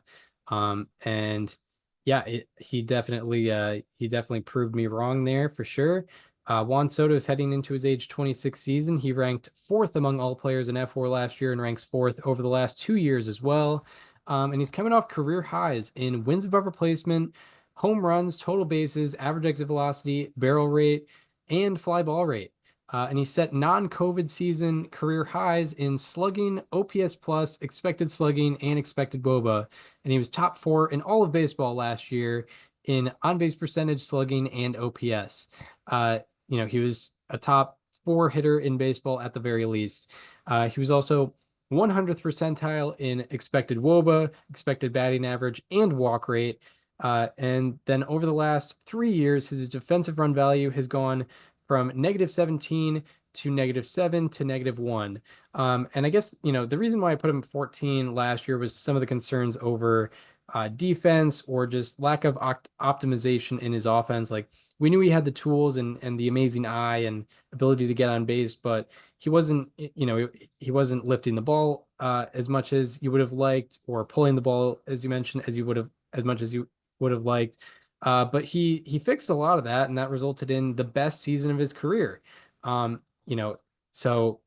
And yeah, he definitely proved me wrong there for sure. Juan Soto is heading into his age 26 season. He ranked fourth among all players in F4 last year and ranks fourth over the last 2 years as well. And he's coming off career highs in wins above replacement, home runs, total bases, average exit velocity, barrel rate, and fly ball rate. And he set non-COVID season career highs in slugging, OPS plus, expected slugging, and expected WOBA. And he was top 4 in all of baseball last year in on-base percentage, slugging, and OPS. He was a top 4 hitter in baseball at the very least. He was also 100th percentile in expected WOBA, expected batting average, and walk rate. And then over the last 3 years, his defensive run value has gone from -17 to -7 to -1. And I guess, the reason why I put him 14 last year was some of the concerns over defense or just lack of optimization in his offense. Like we knew he had the tools and the amazing eye and ability to get on base, but he wasn't, he wasn't lifting the ball as much as you would have liked, or pulling the ball, as you mentioned, as much as you would have liked. But he fixed a lot of that, and that resulted in the best season of his career. Um, you know, so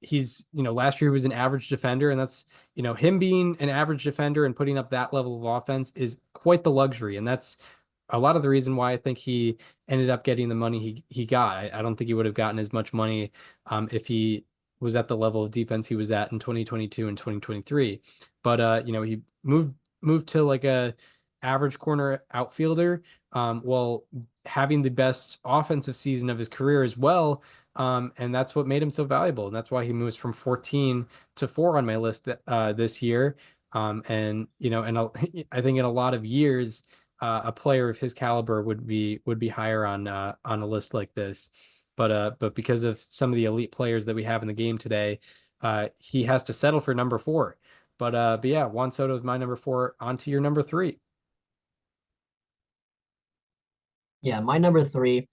he's, last year he was an average defender, and that's, him being an average defender and putting up that level of offense is quite the luxury. And that's a lot of the reason why I think he ended up getting the money he got. I don't think he would have gotten as much money if he was at the level of defense he was at in 2022 and 2023. But he moved to like a average corner outfielder, while having the best offensive season of his career as well. And that's what made him so valuable. And that's why he moves from 14 to 4 on my list this year. I think in a lot of years, a player of his caliber would be higher on a list like this. But because of some of the elite players that we have in the game today, he has to settle for number 4. But yeah, Juan Soto is my number 4. On to your number 3. Yeah, my number 3.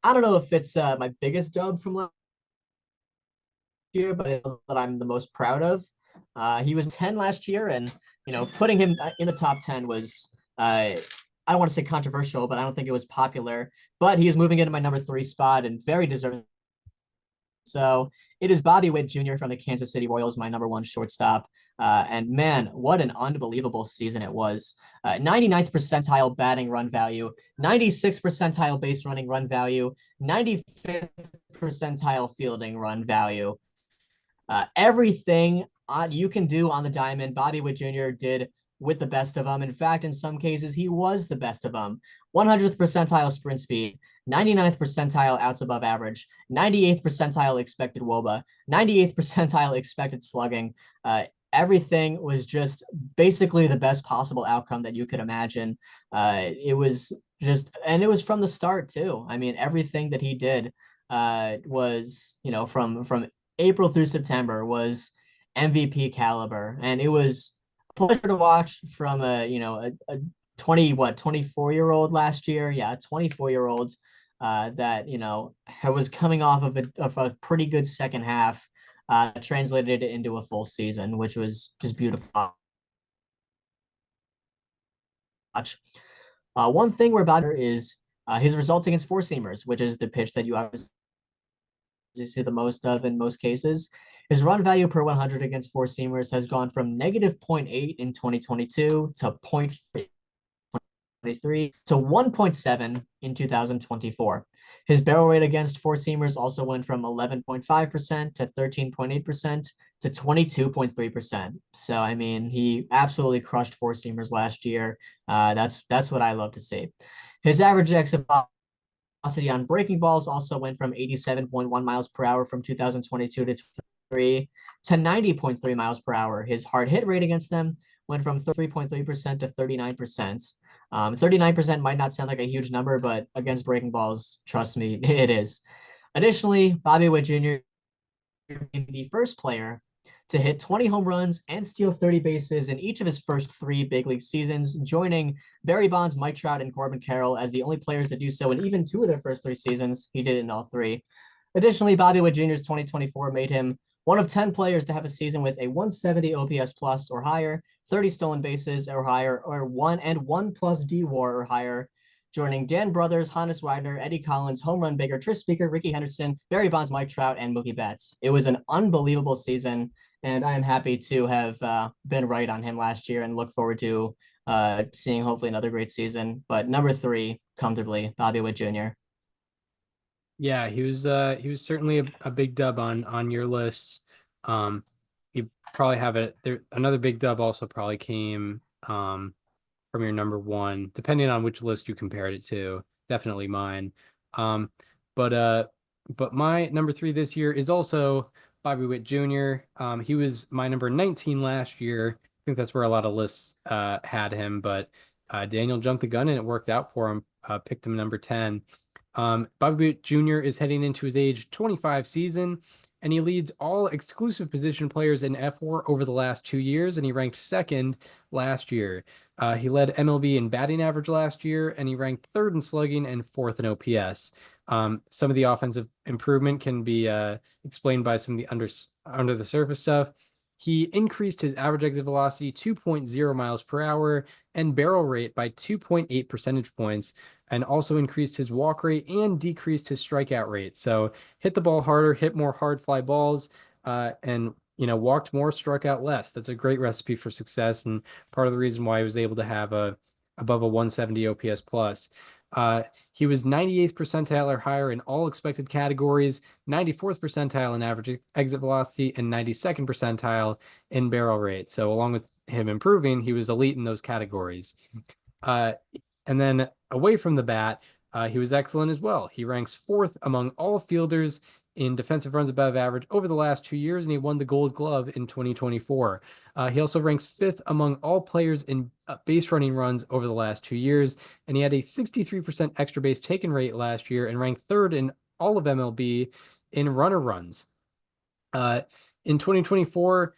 I don't know if it's my biggest dub from last year, but it's that I'm the most proud of. He was 10 last year, and putting him in the top 10 was I don't want to say controversial, but I don't think it was popular. But he is moving into my number 3 spot and very deserving. So it is Bobby Witt Jr. from the Kansas City Royals, my number 1 shortstop. And man, what an unbelievable season it was. 99th percentile batting run value, 96th percentile base running run value, 95th percentile fielding run value. Everything you can do on the diamond, Bobby Witt Jr. did with the best of them. In fact, in some cases, he was the best of them. 100th percentile sprint speed, 99th percentile outs above average, 98th percentile expected WOBA, 98th percentile expected slugging. Everything was just basically the best possible outcome that you could imagine. It was just, and it was from the start too. I mean, everything that he did was, from April through September was MVP caliber, and it was a pleasure to watch from a 24-year-old last year. Yeah, a 24-year-old that was coming off of a pretty good second half, translated it into a full season, which was just beautiful. Watch. One thing we're about is his results against four seamers, which is the pitch that you obviously see the most of in most cases. His run value per 100 against four seamers has gone from -0.8 in 2022 to 0.3 to 1.7 in 2024. His barrel rate against four seamers also went from 11.5% to 13.8% to 22.3%. So I mean, he absolutely crushed four seamers last year. That's what I love to see. His average exit velocity on breaking balls also went from 87.1 miles per hour from 2022 to 3 to 90.3 miles per hour. His hard hit rate against them went from 3.3% to 39%. 39% might not sound like a huge number, but against breaking balls, trust me, it is. Additionally, Bobby Witt Jr. became the first player to hit 20 home runs and steal 30 bases in each of his first three big league seasons, joining Barry Bonds, Mike Trout, and Corbin Carroll as the only players to do so in even two of their first three seasons. He did it in all three. Additionally, Bobby Witt Jr.'s 2024 made him one of 10 players to have a season with a 170 OPS plus or higher, 30 stolen bases or higher, or one plus D WAR or higher, joining Dan Brothers, Hannes Widener, Eddie Collins, Home Run Baker, Tris Speaker, Ricky Henderson, Barry Bonds, Mike Trout, and Mookie Betts. It was an unbelievable season, and I am happy to have been right on him last year and look forward to seeing hopefully another great season. But number three, comfortably, Bobby Witt Jr. Yeah, he was certainly a big dub on your list. Um, you probably have it there. Another big dub also probably came from your number one, depending on which list you compared it to. Definitely mine. Um, but uh, but my number three this year is also Bobby Witt Jr. He was my number 19 last year. I think that's where a lot of lists had him, but Daniel jumped the gun and it worked out for him. Picked him number 10. Bobby Witt Jr. is heading into his age 25 season, and he leads all exclusive position players in F4 over the last 2 years, and he ranked second last year. He led MLB in batting average last year, and he ranked third in slugging and fourth in OPS. Some of the offensive improvement can be explained by some of the under the surface stuff. He increased his average exit velocity 2.0 miles per hour and barrel rate by 2.8 percentage points, and also increased his walk rate and decreased his strikeout rate. So hit the ball harder, hit more hard fly balls, and walked more, struck out less. That's a great recipe for success, and part of the reason why he was able to have a above a 170 OPS plus. He was 98th percentile or higher in all expected categories, 94th percentile in average exit velocity, and 92nd percentile in barrel rate. So along with him improving, he was elite in those categories. Uh, and then away from the bat, he was excellent as well. He ranks fourth among all fielders in defensive runs above average over the last 2 years, and he won the Gold Glove in 2024. He also ranks fifth among all players in base running runs over the last 2 years, and he had a 63% extra base taken rate last year and ranked third in all of MLB in runner runs. In 2024,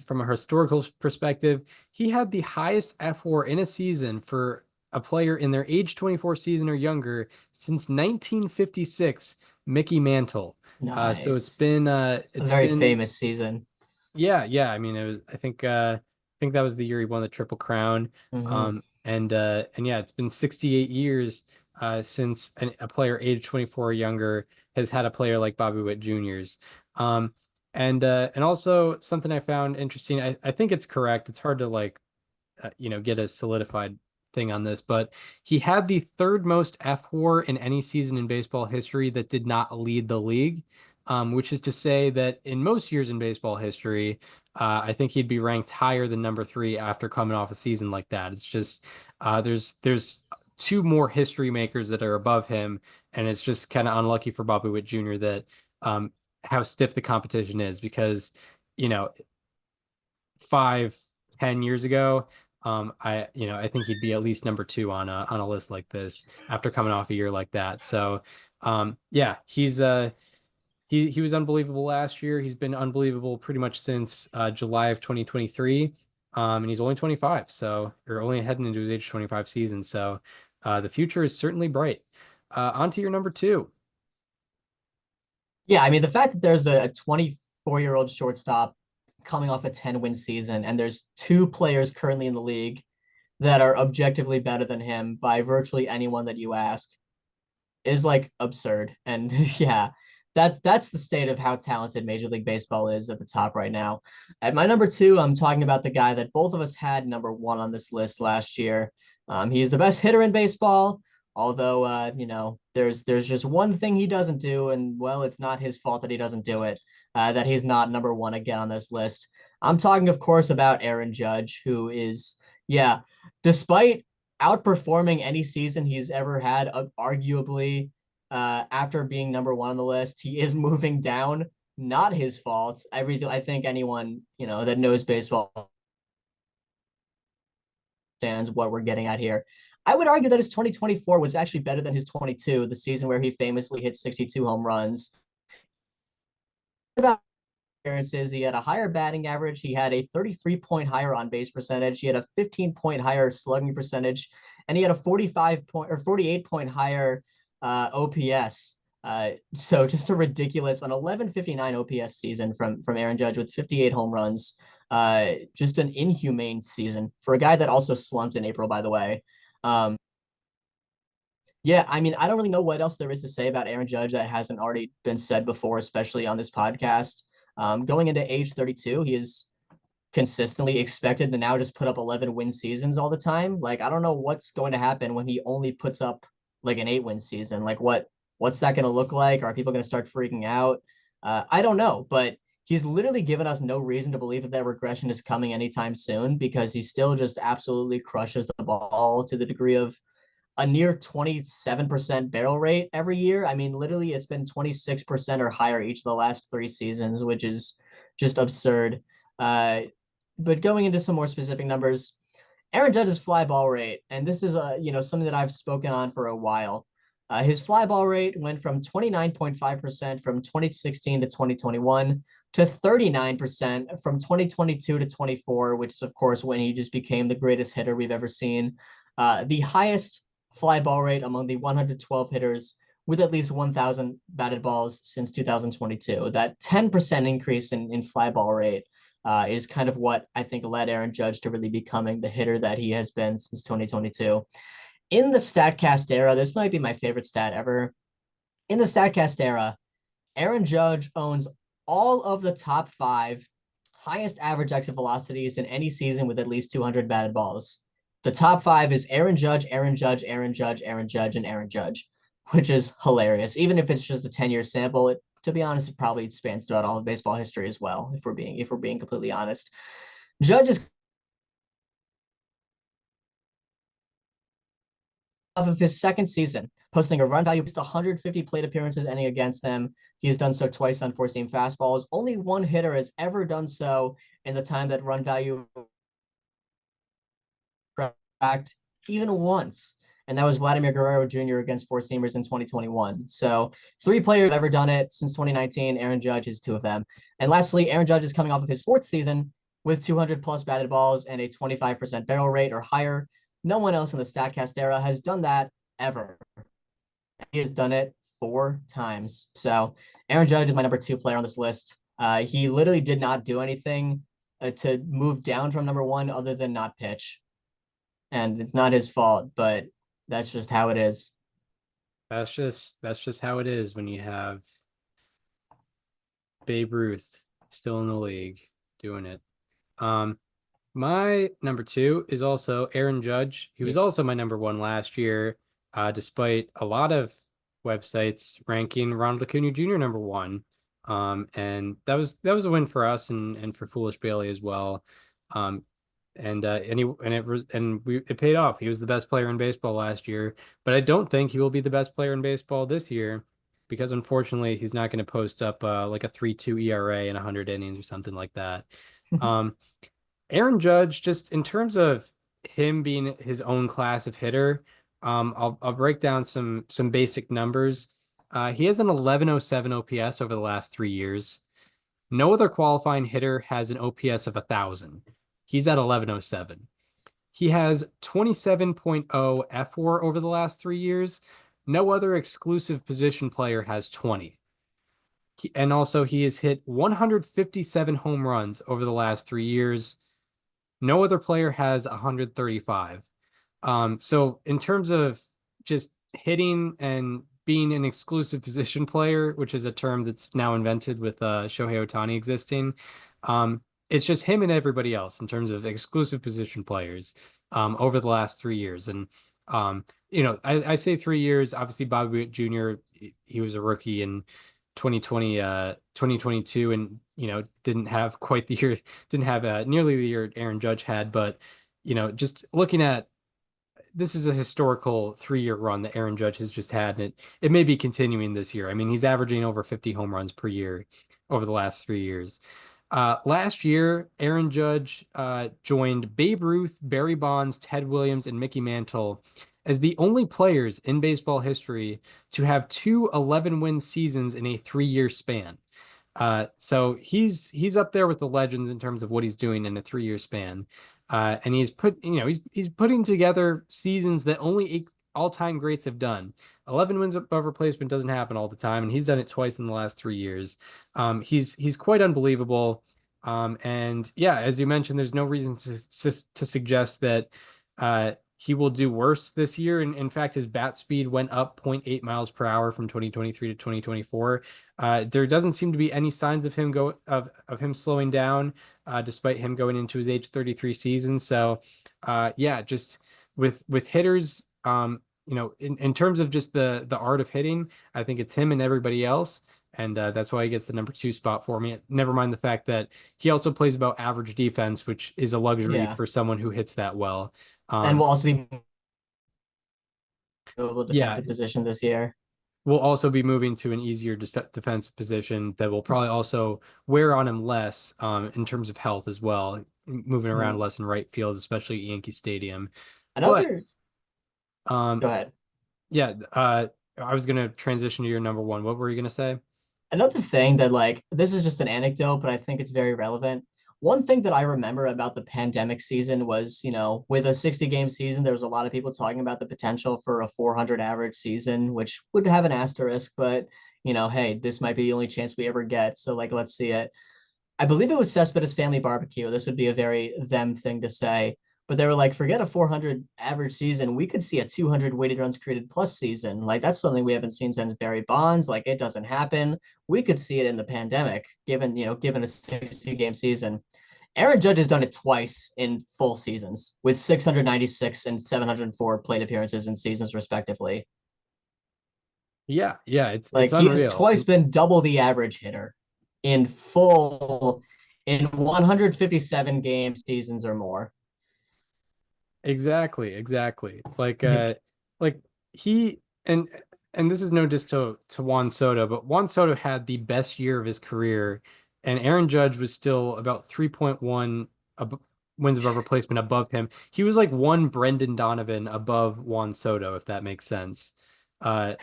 from a historical perspective, he had the highest F4 in a season for a player in their age 24 season or younger since 1956, Mickey Mantle. So Nice. A it's very been famous season. yeah. I mean, it was. I think that was the year he won the Triple Crown. Mm-hmm. And yeah, it's been 68 years since a player age 24 or younger has had a player like Bobby Witt Jr.'s. And also something I found interesting. I think it's correct. It's hard to get a solidified thing on this, but he had the third most F WAR in any season in baseball history that did not lead the league, which is to say that in most years in baseball history, I think he'd be ranked higher than number three after coming off a season like that. It's just there's two more history makers that are above him, and it's just kind of unlucky for Bobby Witt Jr. that how stiff the competition is because you know 5, 10 years ago, I think he'd be at least number two on a list like this after coming off a year like that. So, yeah, he was unbelievable last year. He's been unbelievable pretty much since July of 2023. And he's only 25, so or only heading into his age 25 season. So, the future is certainly bright. On to your number two. Yeah, I mean, the fact that there's a 24-year-old shortstop coming off a 10-win season, and there's two players currently in the league that are objectively better than him by virtually anyone that you ask is like absurd. And yeah, that's the state of how talented Major League Baseball is at the top right now. At my number two, I'm talking about the guy that both of us had number one on this list last year. He's the best hitter in baseball, although there's just one thing he doesn't do, and well, it's not his fault that he doesn't do it. That he's not number one again on this list. I'm talking, of course, about Aaron Judge, who is, yeah, despite outperforming any season he's ever had, arguably after being number one on the list. He is moving down. Not his fault. I think anyone that knows baseball understands what we're getting at here. I would argue that his 2024 was actually better than his 22, the season where he famously hit 62 home runs. About appearances, he had a higher batting average. He had a 33-point higher on base percentage. He had a 15-point higher slugging percentage, and he had a 45-point or 48-point higher OPS. So just a ridiculous, an 1159 OPS season from Aaron Judge with 58 home runs. Just an inhumane season for a guy that also slumped in April, by the way. Yeah, I mean, I don't really know what else there is to say about Aaron Judge that hasn't already been said before, especially on this podcast. Going into age 32, he is consistently expected to now just put up 11 win seasons all the time. Like, I don't know what's going to happen when he only puts up like an 8 win season. Like, what's that going to look like? Are people going to start freaking out? I don't know, but he's literally given us no reason to believe that regression is coming anytime soon because he still just absolutely crushes the ball to the degree of a near 27% barrel rate every year. I mean, literally, it's been 26% or higher each of the last 3 seasons, which is just absurd. But going into some more specific numbers, Aaron Judge's fly ball rate, and this is something that I've spoken on for a while. His fly ball rate went from 29.5% from 2016 to 2021 to 39% from 2022 to 24, which is of course when he just became the greatest hitter we've ever seen. The highest fly ball rate among the 112 hitters with at least 1,000 batted balls since 2022. That 10% increase in fly ball rate is kind of what I think led Aaron Judge to really becoming the hitter that he has been since 2022. In the StatCast era, this might be my favorite stat ever. In the StatCast era, Aaron Judge owns all of the top 5 highest average exit velocities in any season with at least 200 batted balls. The top 5 is Aaron Judge, Aaron Judge, Aaron Judge, Aaron Judge, and Aaron Judge, which is hilarious. Even if it's just a 10-year sample, to be honest, it probably spans throughout all of baseball history as well, if we're being completely honest. Judge is off of his second season, posting a run value of 150 plate appearances ending against them. He has done so twice on four-seam fastballs. Only one hitter has ever done so in the time that run value cracked even once. And that was Vladimir Guerrero Jr. against four-seamers in 2021. So 3 players have ever done it since 2019. Aaron Judge is 2 of them. And lastly, Aaron Judge is coming off of his 4th season with 200 plus batted balls and a 25% barrel rate or higher. No one else in the StatCast era has done that ever. He has done it 4 times. So Aaron Judge is my number 2 player on this list. He literally did not do anything to move down from number 1 other than not pitch. And it's not his fault, but that's just how it is. That's just how it is when you have Babe Ruth still in the league doing it. My number 2 is also Aaron Judge. He was also my number 1 last year, despite a lot of websites ranking Ronald Acuna Jr. number 1. And that was a win for us and for Foolish Bailey as well. It paid off. He was the best player in baseball last year, but I don't think he will be the best player in baseball this year because unfortunately he's not going to post up like a 3.2 ERA in 100 innings or something like that. Aaron Judge, just in terms of him being his own class of hitter, I'll break down some basic numbers. He has an 1107 OPS over the last 3 years. No other qualifying hitter has an OPS of 1,000. He's at 1107. He has 27.0 fWAR over the last 3 years. No other exclusive position player has 20. And also, he has hit 157 home runs over the last 3 years. No other player has 135. So in terms of just hitting and being an exclusive position player, which is a term that's now invented with Shohei Ohtani existing. It's just him and everybody else in terms of exclusive position players over the last 3 years. And I say 3 years. Obviously, Bobby Witt Jr. He was a rookie in 2020, 2022, and didn't have quite the year, didn't have nearly the year Aaron Judge had. But just looking at this is a historical 3 year run that Aaron Judge has just had, and it may be continuing this year. I mean, he's averaging over 50 home runs per year over the last 3 years. Last year, Aaron Judge joined Babe Ruth, Barry Bonds, Ted Williams, and Mickey Mantle as the only players in baseball history to have two 11-win seasons in a 3 year span. So he's up there with the legends in terms of what he's doing in a 3 year span. And he's putting together seasons that only all-time greats have done. 11 wins above replacement doesn't happen all the time, and he's done it twice in the last 3 years. He's quite unbelievable. And yeah, as you mentioned, there's no reason to suggest that he will do worse this year. And in fact, his bat speed went up zero point 0.8 miles per hour from 2023 to 2024. There doesn't seem to be any signs of him slowing down, despite him going into his age 33 season. So, yeah, just with hitters, in terms of just the art of hitting, I think it's him and everybody else. And that's why he gets the number 2 spot for me. Never mind the fact that he also plays about average defense, which is a luxury Yeah. for someone who hits that well. And Um, will also be a yeah, defensive position this year. we'll also be moving to an easier defensive position that will probably also wear on him less in terms of health as well, moving around Mhm. less in right field, especially at Yankee Stadium. But Another, um, go ahead. yeah, I was gonna transition to your number one. What were you gonna say? Another thing that like this is just an anecdote, but I think it's very relevant. One thing that I remember about the pandemic season was, with a 60 game season, there was a lot of people talking about the potential for a 400 average season, which would have an asterisk, but hey, this might be the only chance we ever get. So like, let's see it. I believe it was Cespedes Family Barbecue. This would be a very them thing to say. But they were like, forget a 400 average season. We could see a 200 weighted runs created plus season. Like, that's something we haven't seen since Barry Bonds. Like, it doesn't happen. We could see it in the pandemic, given a 60 game season. Aaron Judge has done it twice in full seasons with 696 and 704 plate appearances in seasons, respectively. Yeah, it's Like, he has unreal. twice been double the average hitter in full in 157 game seasons or more. Exactly. Like, Like he and this is no diss to Juan Soto, but Juan Soto had the best year of his career, and Aaron Judge was still about 3.1 wins above replacement above him. He was like one Brendan Donovan above Juan Soto, if that makes sense. Uh,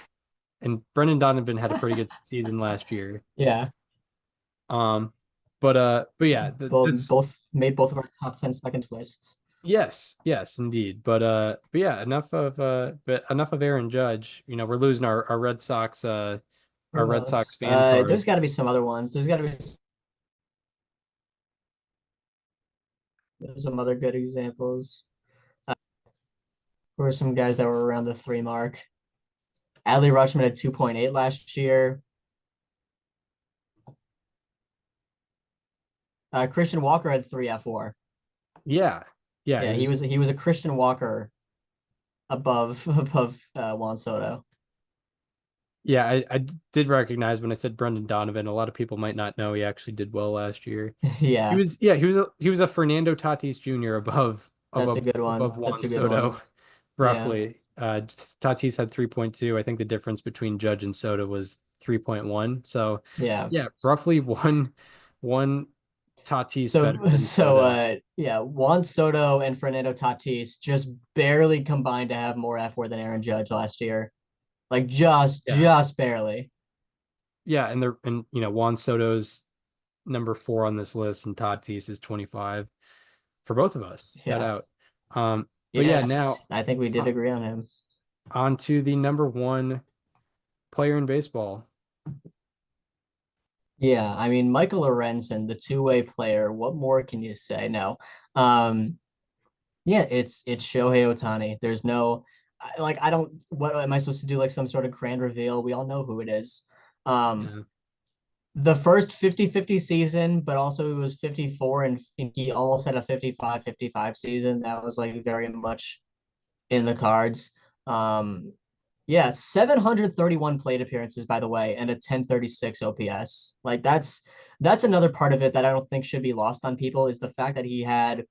and Brendan Donovan had a pretty good season last year. yeah, Um, but yeah, that's both made both of our top 10 seconds lists. yes, indeed. But yeah, enough of Aaron Judge. We're losing our Who Red Sox else? fan for There's got to be some other ones. There's got to be some other good examples. Who are some guys that were around the 3 mark? Adley Rutschman had 2.8 last year. Christian Walker had 3 F4. yeah, yeah. Yeah, he was a Christian Walker above Juan Soto. Yeah, I did recognize when I said Brendan Donovan. A lot of people might not know he actually did well last year. He Yeah, was yeah, he was a Fernando Tatis Jr. above that's a above good one. above Juan That's a good one. Soto, Yeah, roughly. Tatis had 3.2. I think the difference between Judge and Soto was 3.1. So yeah. yeah, roughly one Tatis So better than so Soto. yeah, Juan Soto and Fernando Tatis just barely combined to have more F4 than Aaron Judge last year. Like Yeah. just barely. Yeah, and Juan Soto's number 4 on this list and Tatis is 25 for both of us. Shout Yeah. out. But yeah, now Yes, I think we did uh, agree on him. on to the number 1 player in baseball. Yeah, I mean Michael Lorenzen, the two-way player. What more can you say? No. Um, yeah, it's Shohei Ohtani. There's no I don't, what am I supposed to do? Like some sort of grand reveal? We all know who it is. Um, Yeah. the first 50-50 season, but also it was 54 and he almost had a 55-55 season. That was like very much in the cards. Um, yeah, 731 plate appearances, by the way, and a 1036 OPS. Like that's another part of it that I don't think should be lost on people is the fact that he had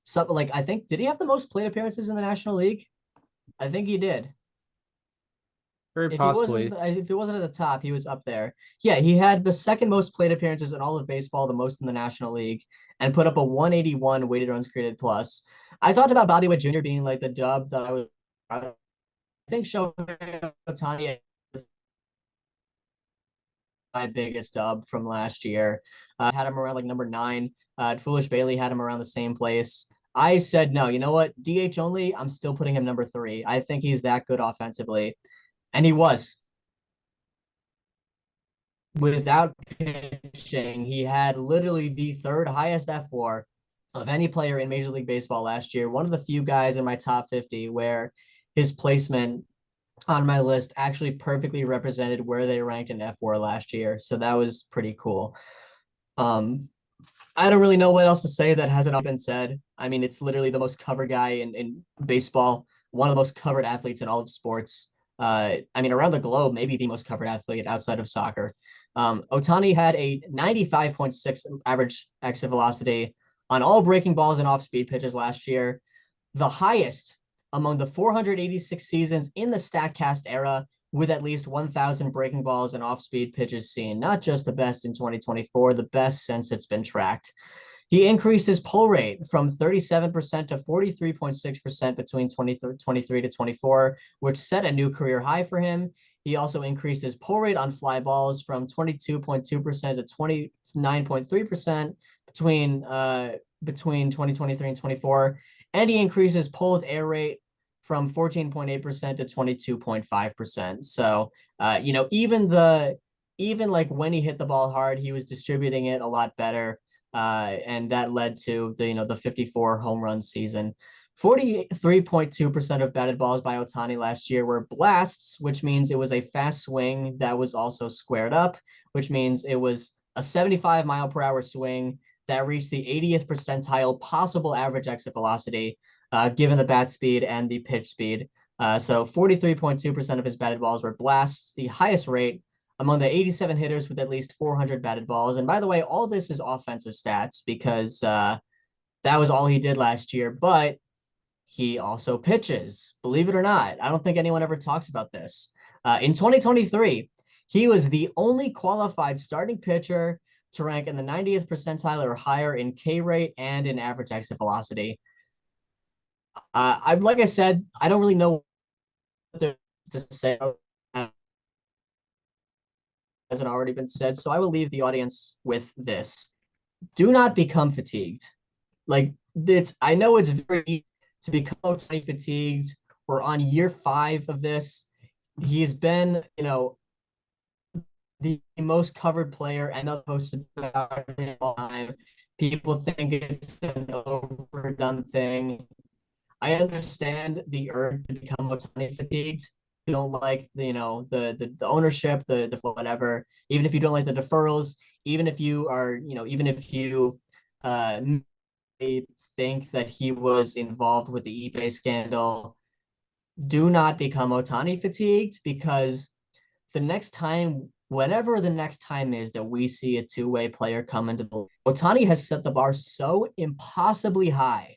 something like I think did he have the most plate appearances in the National League? I think he did. Very possibly. If it wasn't at the top, he was up there. Yeah, he had the second most plate appearances in all of baseball, the most in the National League, and put up a 181 weighted runs created plus. I talked about Bobby Witt Jr. being like the dub that I think Shohei Ohtani my biggest dub from last year. Had him around like number 9. Foolish Bailey had him around the same place. I said no. You know what? DH only. I'm still putting him number 3. I think he's that good offensively, and he was. Without pitching, he had literally the third highest F4 of any player in Major League Baseball last year. One of the few guys in my top 50 where his placement on my list actually perfectly represented where they ranked in F4 last year. So that was pretty cool. Um, I don't really know what else to say that hasn't been said. I mean, it's literally the most covered guy in baseball, one of the most covered athletes in all of sports. I mean, around the globe, maybe the most covered athlete outside of soccer. Ohtani had a 95.6 average exit velocity on all breaking balls and off speed pitches last year, the highest among the 486 seasons in the StatCast era, with at least 1,000 breaking balls and off speed pitches seen. Not just the best in 2024, the best since it's been tracked. He increased his pull rate from 37% to 43.6% between 2023 to 24, which set a new career high for him. He also increased his pull rate on fly balls from 22.2% to 29.3% between 2023 and 24. And he increased his pulled air rate from 14.8% to 22.5%. So, even like when he hit the ball hard, he was distributing it a lot better. And that led to the 54 home run season. 43.2% of batted balls by Ohtani last year were blasts, which means it was a fast swing that was also squared up, which means it was a 75-mile-per-hour swing that reached the 80th percentile possible average exit velocity, given the bat speed and the pitch speed. So 43.2% of his batted balls were blasts, the highest rate among the 87 hitters with at least 400 batted balls. And by the way, all this is offensive stats because that was all he did last year. But he also pitches, believe it or not. I don't think anyone ever talks about this. In 2023, he was the only qualified starting pitcher to rank in the 90th percentile or higher in K rate and in average exit velocity. Like I said, I don't really know what to say. Hasn't already been said, so I will leave the audience with this: do not become fatigued. Like I know it's very easy to become Ohtani fatigued. We're on year 5 of this. He's been, the most covered player and the posted about it all time. People think it's an overdone thing. I understand the urge to become Ohtani fatigued. You don't like the ownership, the whatever. Even if you don't like the deferrals, even if you are, even if you uh think that he was involved with the eBay scandal, do not become Ohtani fatigued because whenever the next time is that we see a two-way player come into the Ohtani has set the bar so impossibly high.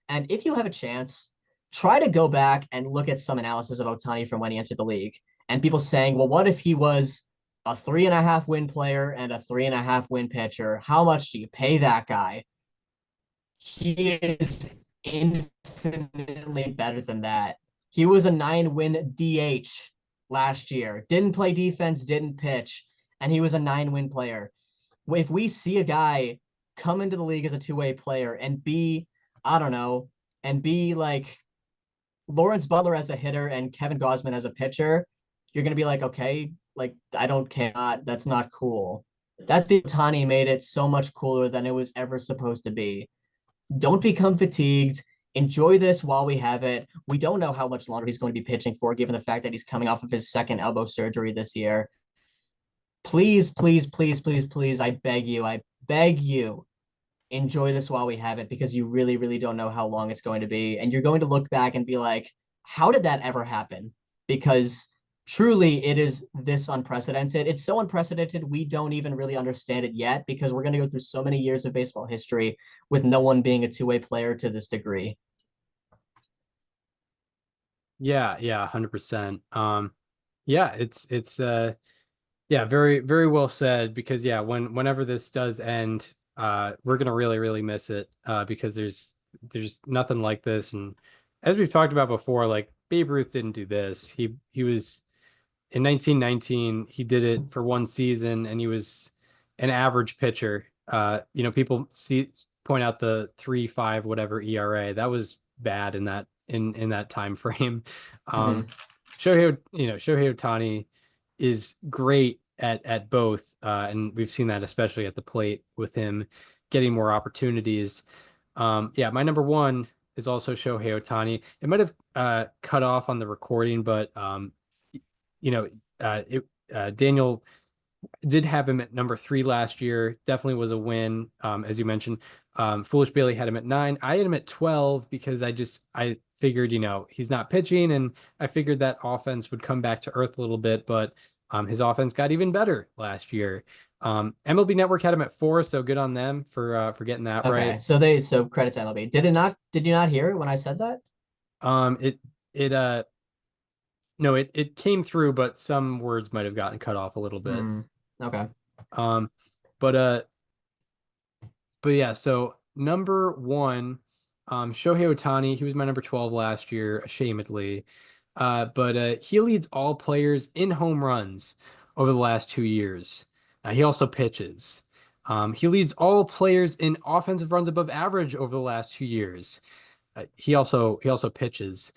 And if you have a chance, try to go back and look at some analysis of Ohtani from when he entered the league. And people saying, well, what if he was a 3.5 win player and a 3.5 win pitcher? How much do you pay that guy? He is infinitely better than that. He was a 9-win DH last year. Didn't play defense, didn't pitch, and he was a 9-win player. If we see a guy come into the league as a two-way player and be, I don't know, and be like Lawrence Butler as a hitter and Kevin Gausman as a pitcher, you're gonna be like, okay, like I don't care. That's not cool. That's because Ohtani made it so much cooler than it was ever supposed to be. Don't become fatigued. enjoy this while we have it. We don't know how much longer he's going to be pitching for, given the fact that he's coming off of his second elbow surgery this year. Please, please, please, please, please, I beg you, enjoy this while we have it because you really, really don't know how long it's going to be. And you're going to look back and be like, how did that ever happen? Because truly it is this unprecedented. It's so unprecedented, we don't even really understand it yet because we're going to go through so many years of baseball history with no one being a two-way player to this degree. Yeah, yeah, 100%. Yeah, yeah, very, very well said because yeah, whenever this does end, we're gonna really, really miss it because there's nothing like this. And as we've talked about before, like Babe Ruth didn't do this. He was in 1919, he did it for one season and he was an average pitcher. People point out the 3.5 whatever ERA. That was bad in that time frame. Um, Mhm. Shohei Ohtani is great at both, and we've seen that especially at the plate with him getting more opportunities. Yeah, my number one is also Shohei Ohtani. It might have cut off on the recording, but you know, Daniel did have him at number three last year. Definitely was a win, as you mentioned. Foolish Bailey had him at 9. I had him at 12 because I figured, he's not pitching, and I figured that offense would come back to earth a little bit, but his offense got even better last year. MLB Network had him at 4, so good on them for getting that Okay, right. so credit to MLB. Did you not hear when I said that? It it no, it came through, but some words might have gotten cut off a little bit. Hmm. Okay. Um, but yeah, so number one, Shohei Ohtani, he was my number 12 last year, ashamedly. But he leads all players in home runs over the last 2 years. He also pitches. He leads all players in offensive runs above average over the last 2 years. He also pitches.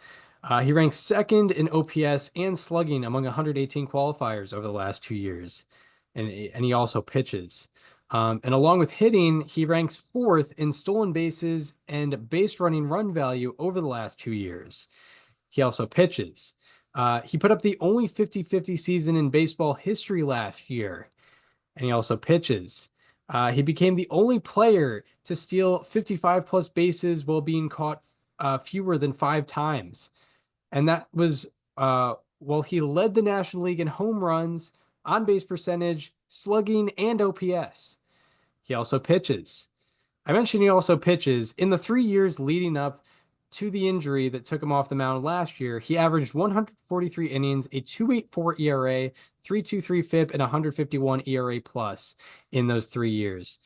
He ranks second in OPS and slugging among 118 qualifiers over the last 2 years, and he also pitches. And along with hitting, he ranks fourth in stolen bases and base running run value over the last 2 years. He also pitches. He put up the only 50-50 season in baseball history last year, and he also pitches. He became the only player to steal 55 plus bases while being caught fewer than 5 times. And that was while he led the National League in home runs, on base percentage, slugging, and OPS. He also pitches. I mentioned he also pitches. In the 3 years leading up to the injury that took him off the mound last year, he averaged 143 innings, a 2.84 ERA, 3.23 FIP, and 151 ERA plus in those 3 years.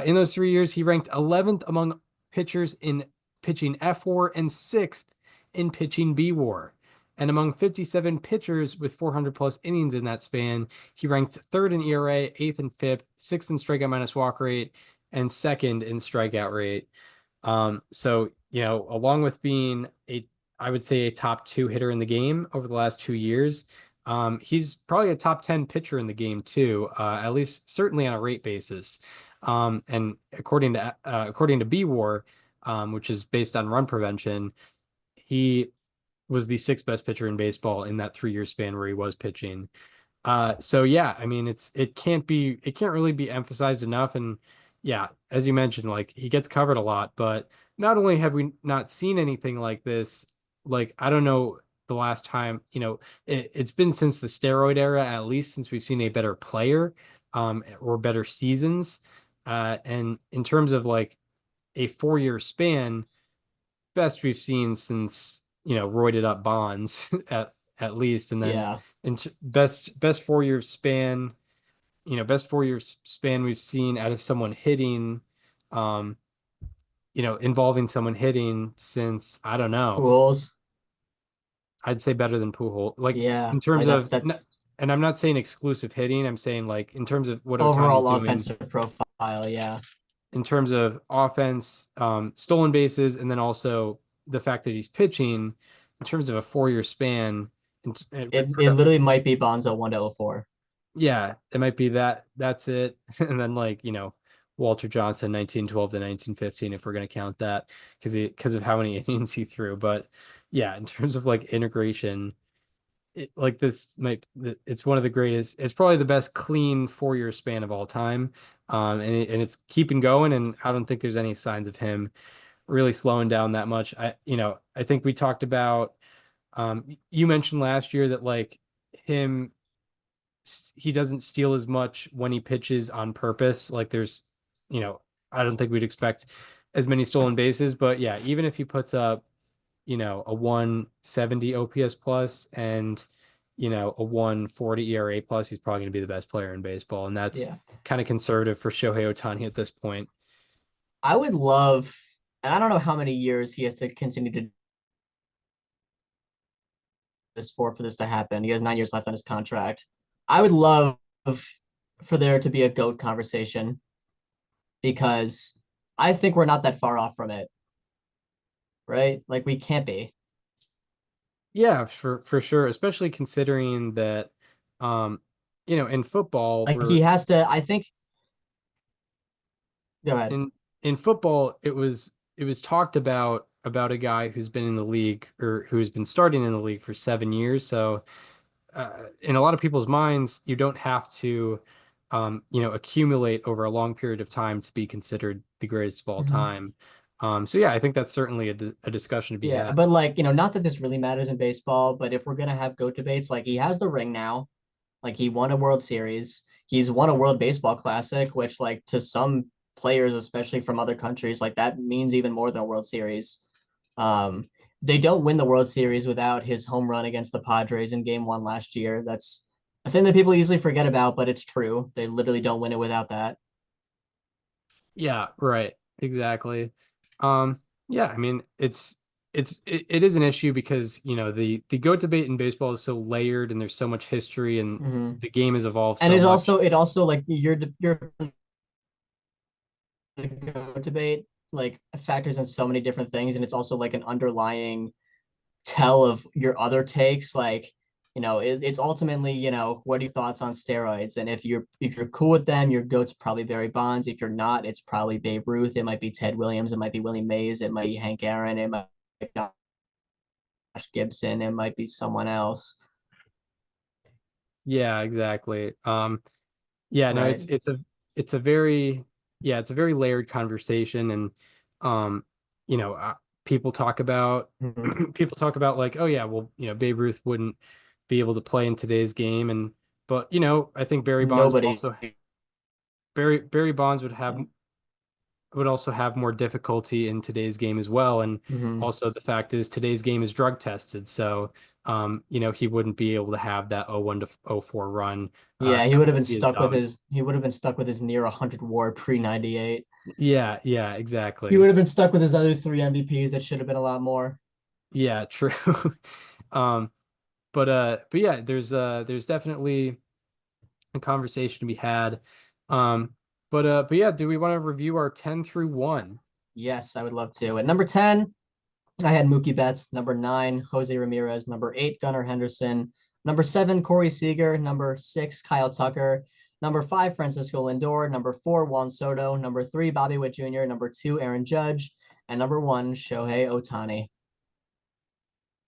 In those 3 years, he ranked 11th among pitchers in pitching F WAR and 6th in pitching B WAR. And among 57 pitchers with 400 plus innings in that span, he ranked third in ERA, eighth in FIP, sixth in strikeout minus walk rate, and second in strikeout rate. So, along with being I would say a top 2 hitter in the game over the last 2 years, he's probably a top 10 pitcher in the game too, at least certainly on a rate basis. And according to B WAR, which is based on run prevention, he was the sixth best pitcher in baseball in that 3 year span where he was pitching. So yeah, I mean, it can't really be emphasized enough. And yeah, as you mentioned, like he gets covered a lot, but not only have we not seen anything like this, like I don't know the last time, it's been since the steroid era, at least since we've seen a better player, or better seasons. And in terms of like a 4 year span, best we've seen since, roided up Bonds at least. And then Yeah. best 4 year span, best 4 year span we've seen out of someone hitting, um, involving someone hitting since, I don't know, Pools. I'd say better than Pujols. Like Yeah. in terms Like that's of, that's and I'm not saying exclusive hitting, I'm saying like in terms of what Otani's overall doing offensive profile. Yeah. in terms of offense, stolen bases, and then also the fact that he's pitching in terms of a 4 year span. It literally might be Bonzo 1 to 04. Yeah, it might be that. That's it. And then like, Walter Johnson 1912 to 1915 if we're going to count that because of how many innings he threw. But yeah, in terms of like integration, like this might it's one of the greatest. It's probably the best clean 4 year span of all time. And it's keeping going, and I don't think there's any signs of him really slowing down that much. I think we talked about you mentioned last year that like him he doesn't steal as much when he pitches on purpose. Like you know, I don't think we'd expect as many stolen bases, but yeah, even if he puts up, a 170 OPS plus and, a 140 ERA plus, he's probably going to be the best player in baseball. And that's Yeah. kind of conservative for Shohei Ohtani at this point. I would love, and I don't know how many years he has to continue to do this for this to happen. He has 9 years left on his contract. I would love for there to be a GOAT conversation because I think we're not that far off from it, right? Like we can't be. Yeah, for sure, especially considering that, um, in football, Like he has to, I think, go ahead. in in football, it was talked about a guy who's been in the league or who's been starting in the league for 7 years. So in a lot of people's minds, you don't have to, accumulate over a long period of time to be considered the greatest of all Mhm. time. So yeah, I think that's certainly a discussion to be Yeah, had. but like, not that this really matters in baseball, but if we're gonna have GOAT debates, like he has the ring now. Like he won a World Series. He's won a World Baseball Classic, which like to some players, especially from other countries, like that means even more than a World Series. Um, they don't win the World Series without his home run against the Padres in Game One last year. That's a thing that people easily forget about, but it's true. They literally don't win it without that. Yeah, right. Exactly. Yeah, I mean, it is an issue because, the GOAT debate in baseball is so layered and there's so much history and Mm-hmm. the game has evolved And so much. it also like your GOAT debate like factors in so many different things, and it's also like an underlying tell of your other takes. Like, it's ultimately, what are your thoughts on steroids? And if you're cool with them, your goat's probably Barry Bonds. If you're not, it's probably Babe Ruth. It might be Ted Williams. It might be Willie Mays. It might be Hank Aaron. It might be Josh Gibson. It might be someone else. Yeah, exactly. Yeah, no, Right. it's a very yeah, it's a very layered conversation, and um, you know, uh, people talk about Mm-hmm. people talk about like, oh yeah, well, Babe Ruth wouldn't be able to play in today's game, and but I think Nobody. Barry Bonds would also have more difficulty in today's game as well, and Mm-hmm. also the fact is today's game is drug tested, so he wouldn't be able to have that 0-1 to 0-4 run Yeah, quite as be as dominant. he would have been stuck with his near 100 WAR pre 98. Yeah, yeah, He would exactly. have been stuck with his other three MVPs that should have been a lot more. Yeah, true. Um, but yeah, there's definitely a conversation to be had. Um, but yeah, do we want to review our 10 through 1? Yes, I would love to. At number 10, I had Mookie Betts. Number 9, Jose Ramirez. Number 8, Gunnar Henderson. Number 7, Corey Seager. Number 6, Kyle Tucker. Number 5, Francisco Lindor. Number 4, Juan Soto. Number 3, Bobby Witt Jr. Number 2, Aaron Judge. And number 1, Shohei Ohtani.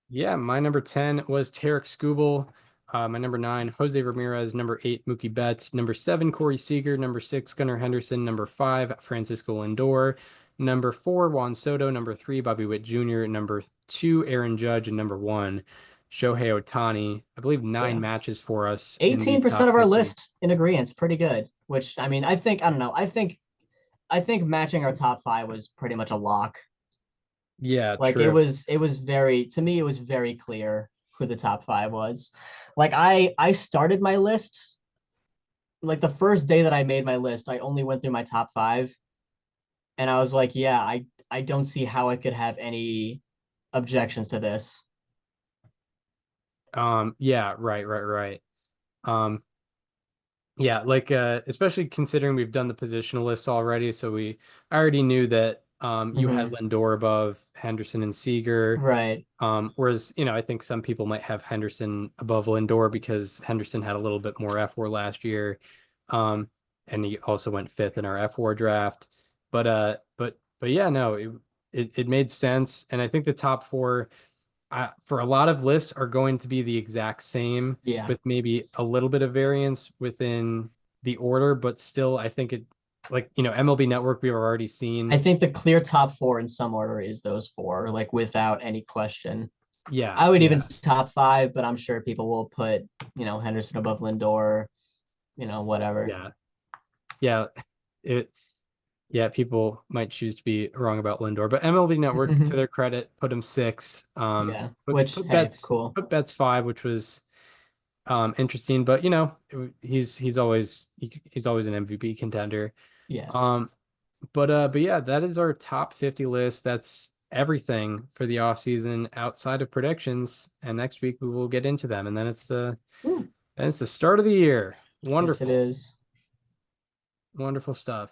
Yeah, my number 10 was Tarek Skubal. My number 9, Jose Ramirez. Number 8, Mookie Betts. Number 7, Corey Seager. Number 6, Gunnar Henderson. Number 5, Francisco Lindor. Number 4, Juan Soto. Number 3, Bobby Witt Jr. Number 2, Aaron Judge. And number 1, Shohei Ohtani. I believe nine Yeah. matches for us in the 18% top of our 50. list in agreement. Pretty good. Which, I mean, I don't know. I think matching our top five was pretty much a lock. Yeah, Like true. it was very to me it was very clear who the top five was. Like I started my list like the first day that I made my list, I only went through my top five, and I was like, yeah, I don't see how I could have any objections to this. Yeah, right. Um, Yeah, like especially considering we've done the positional lists already, so I already knew that you had Mm-hmm. Lindor above Henderson and Seager. Right. Whereas, I think some people might have Henderson above Lindor because Henderson had a little bit more F4 last year. Um, and he also went fifth in our F4 draft. But yeah, no, it made sense, and I think the top four for a lot of lists are going to be the exact same Yeah. with maybe a little bit of variance within the order, but still, I think it like MLB Network we've already I seen. think the clear top four in some order is those four, like without any question. Yeah, I would even yeah, top five, but I'm sure people will put, Henderson above Lindor, whatever. yeah, yeah. It Yeah, people might choose to be wrong about Lindor, but MLB Network, to their credit, put him six. Yeah. Put Which, hey, cool. Betts five, which was interesting. But he's always an MVP contender. Yes. Um, but yeah, that is our top 50 list. That's everything for the offseason outside of predictions. And next week we will get into them. And then it's the start of the year. Yes, it Wonderful, is. wonderful stuff.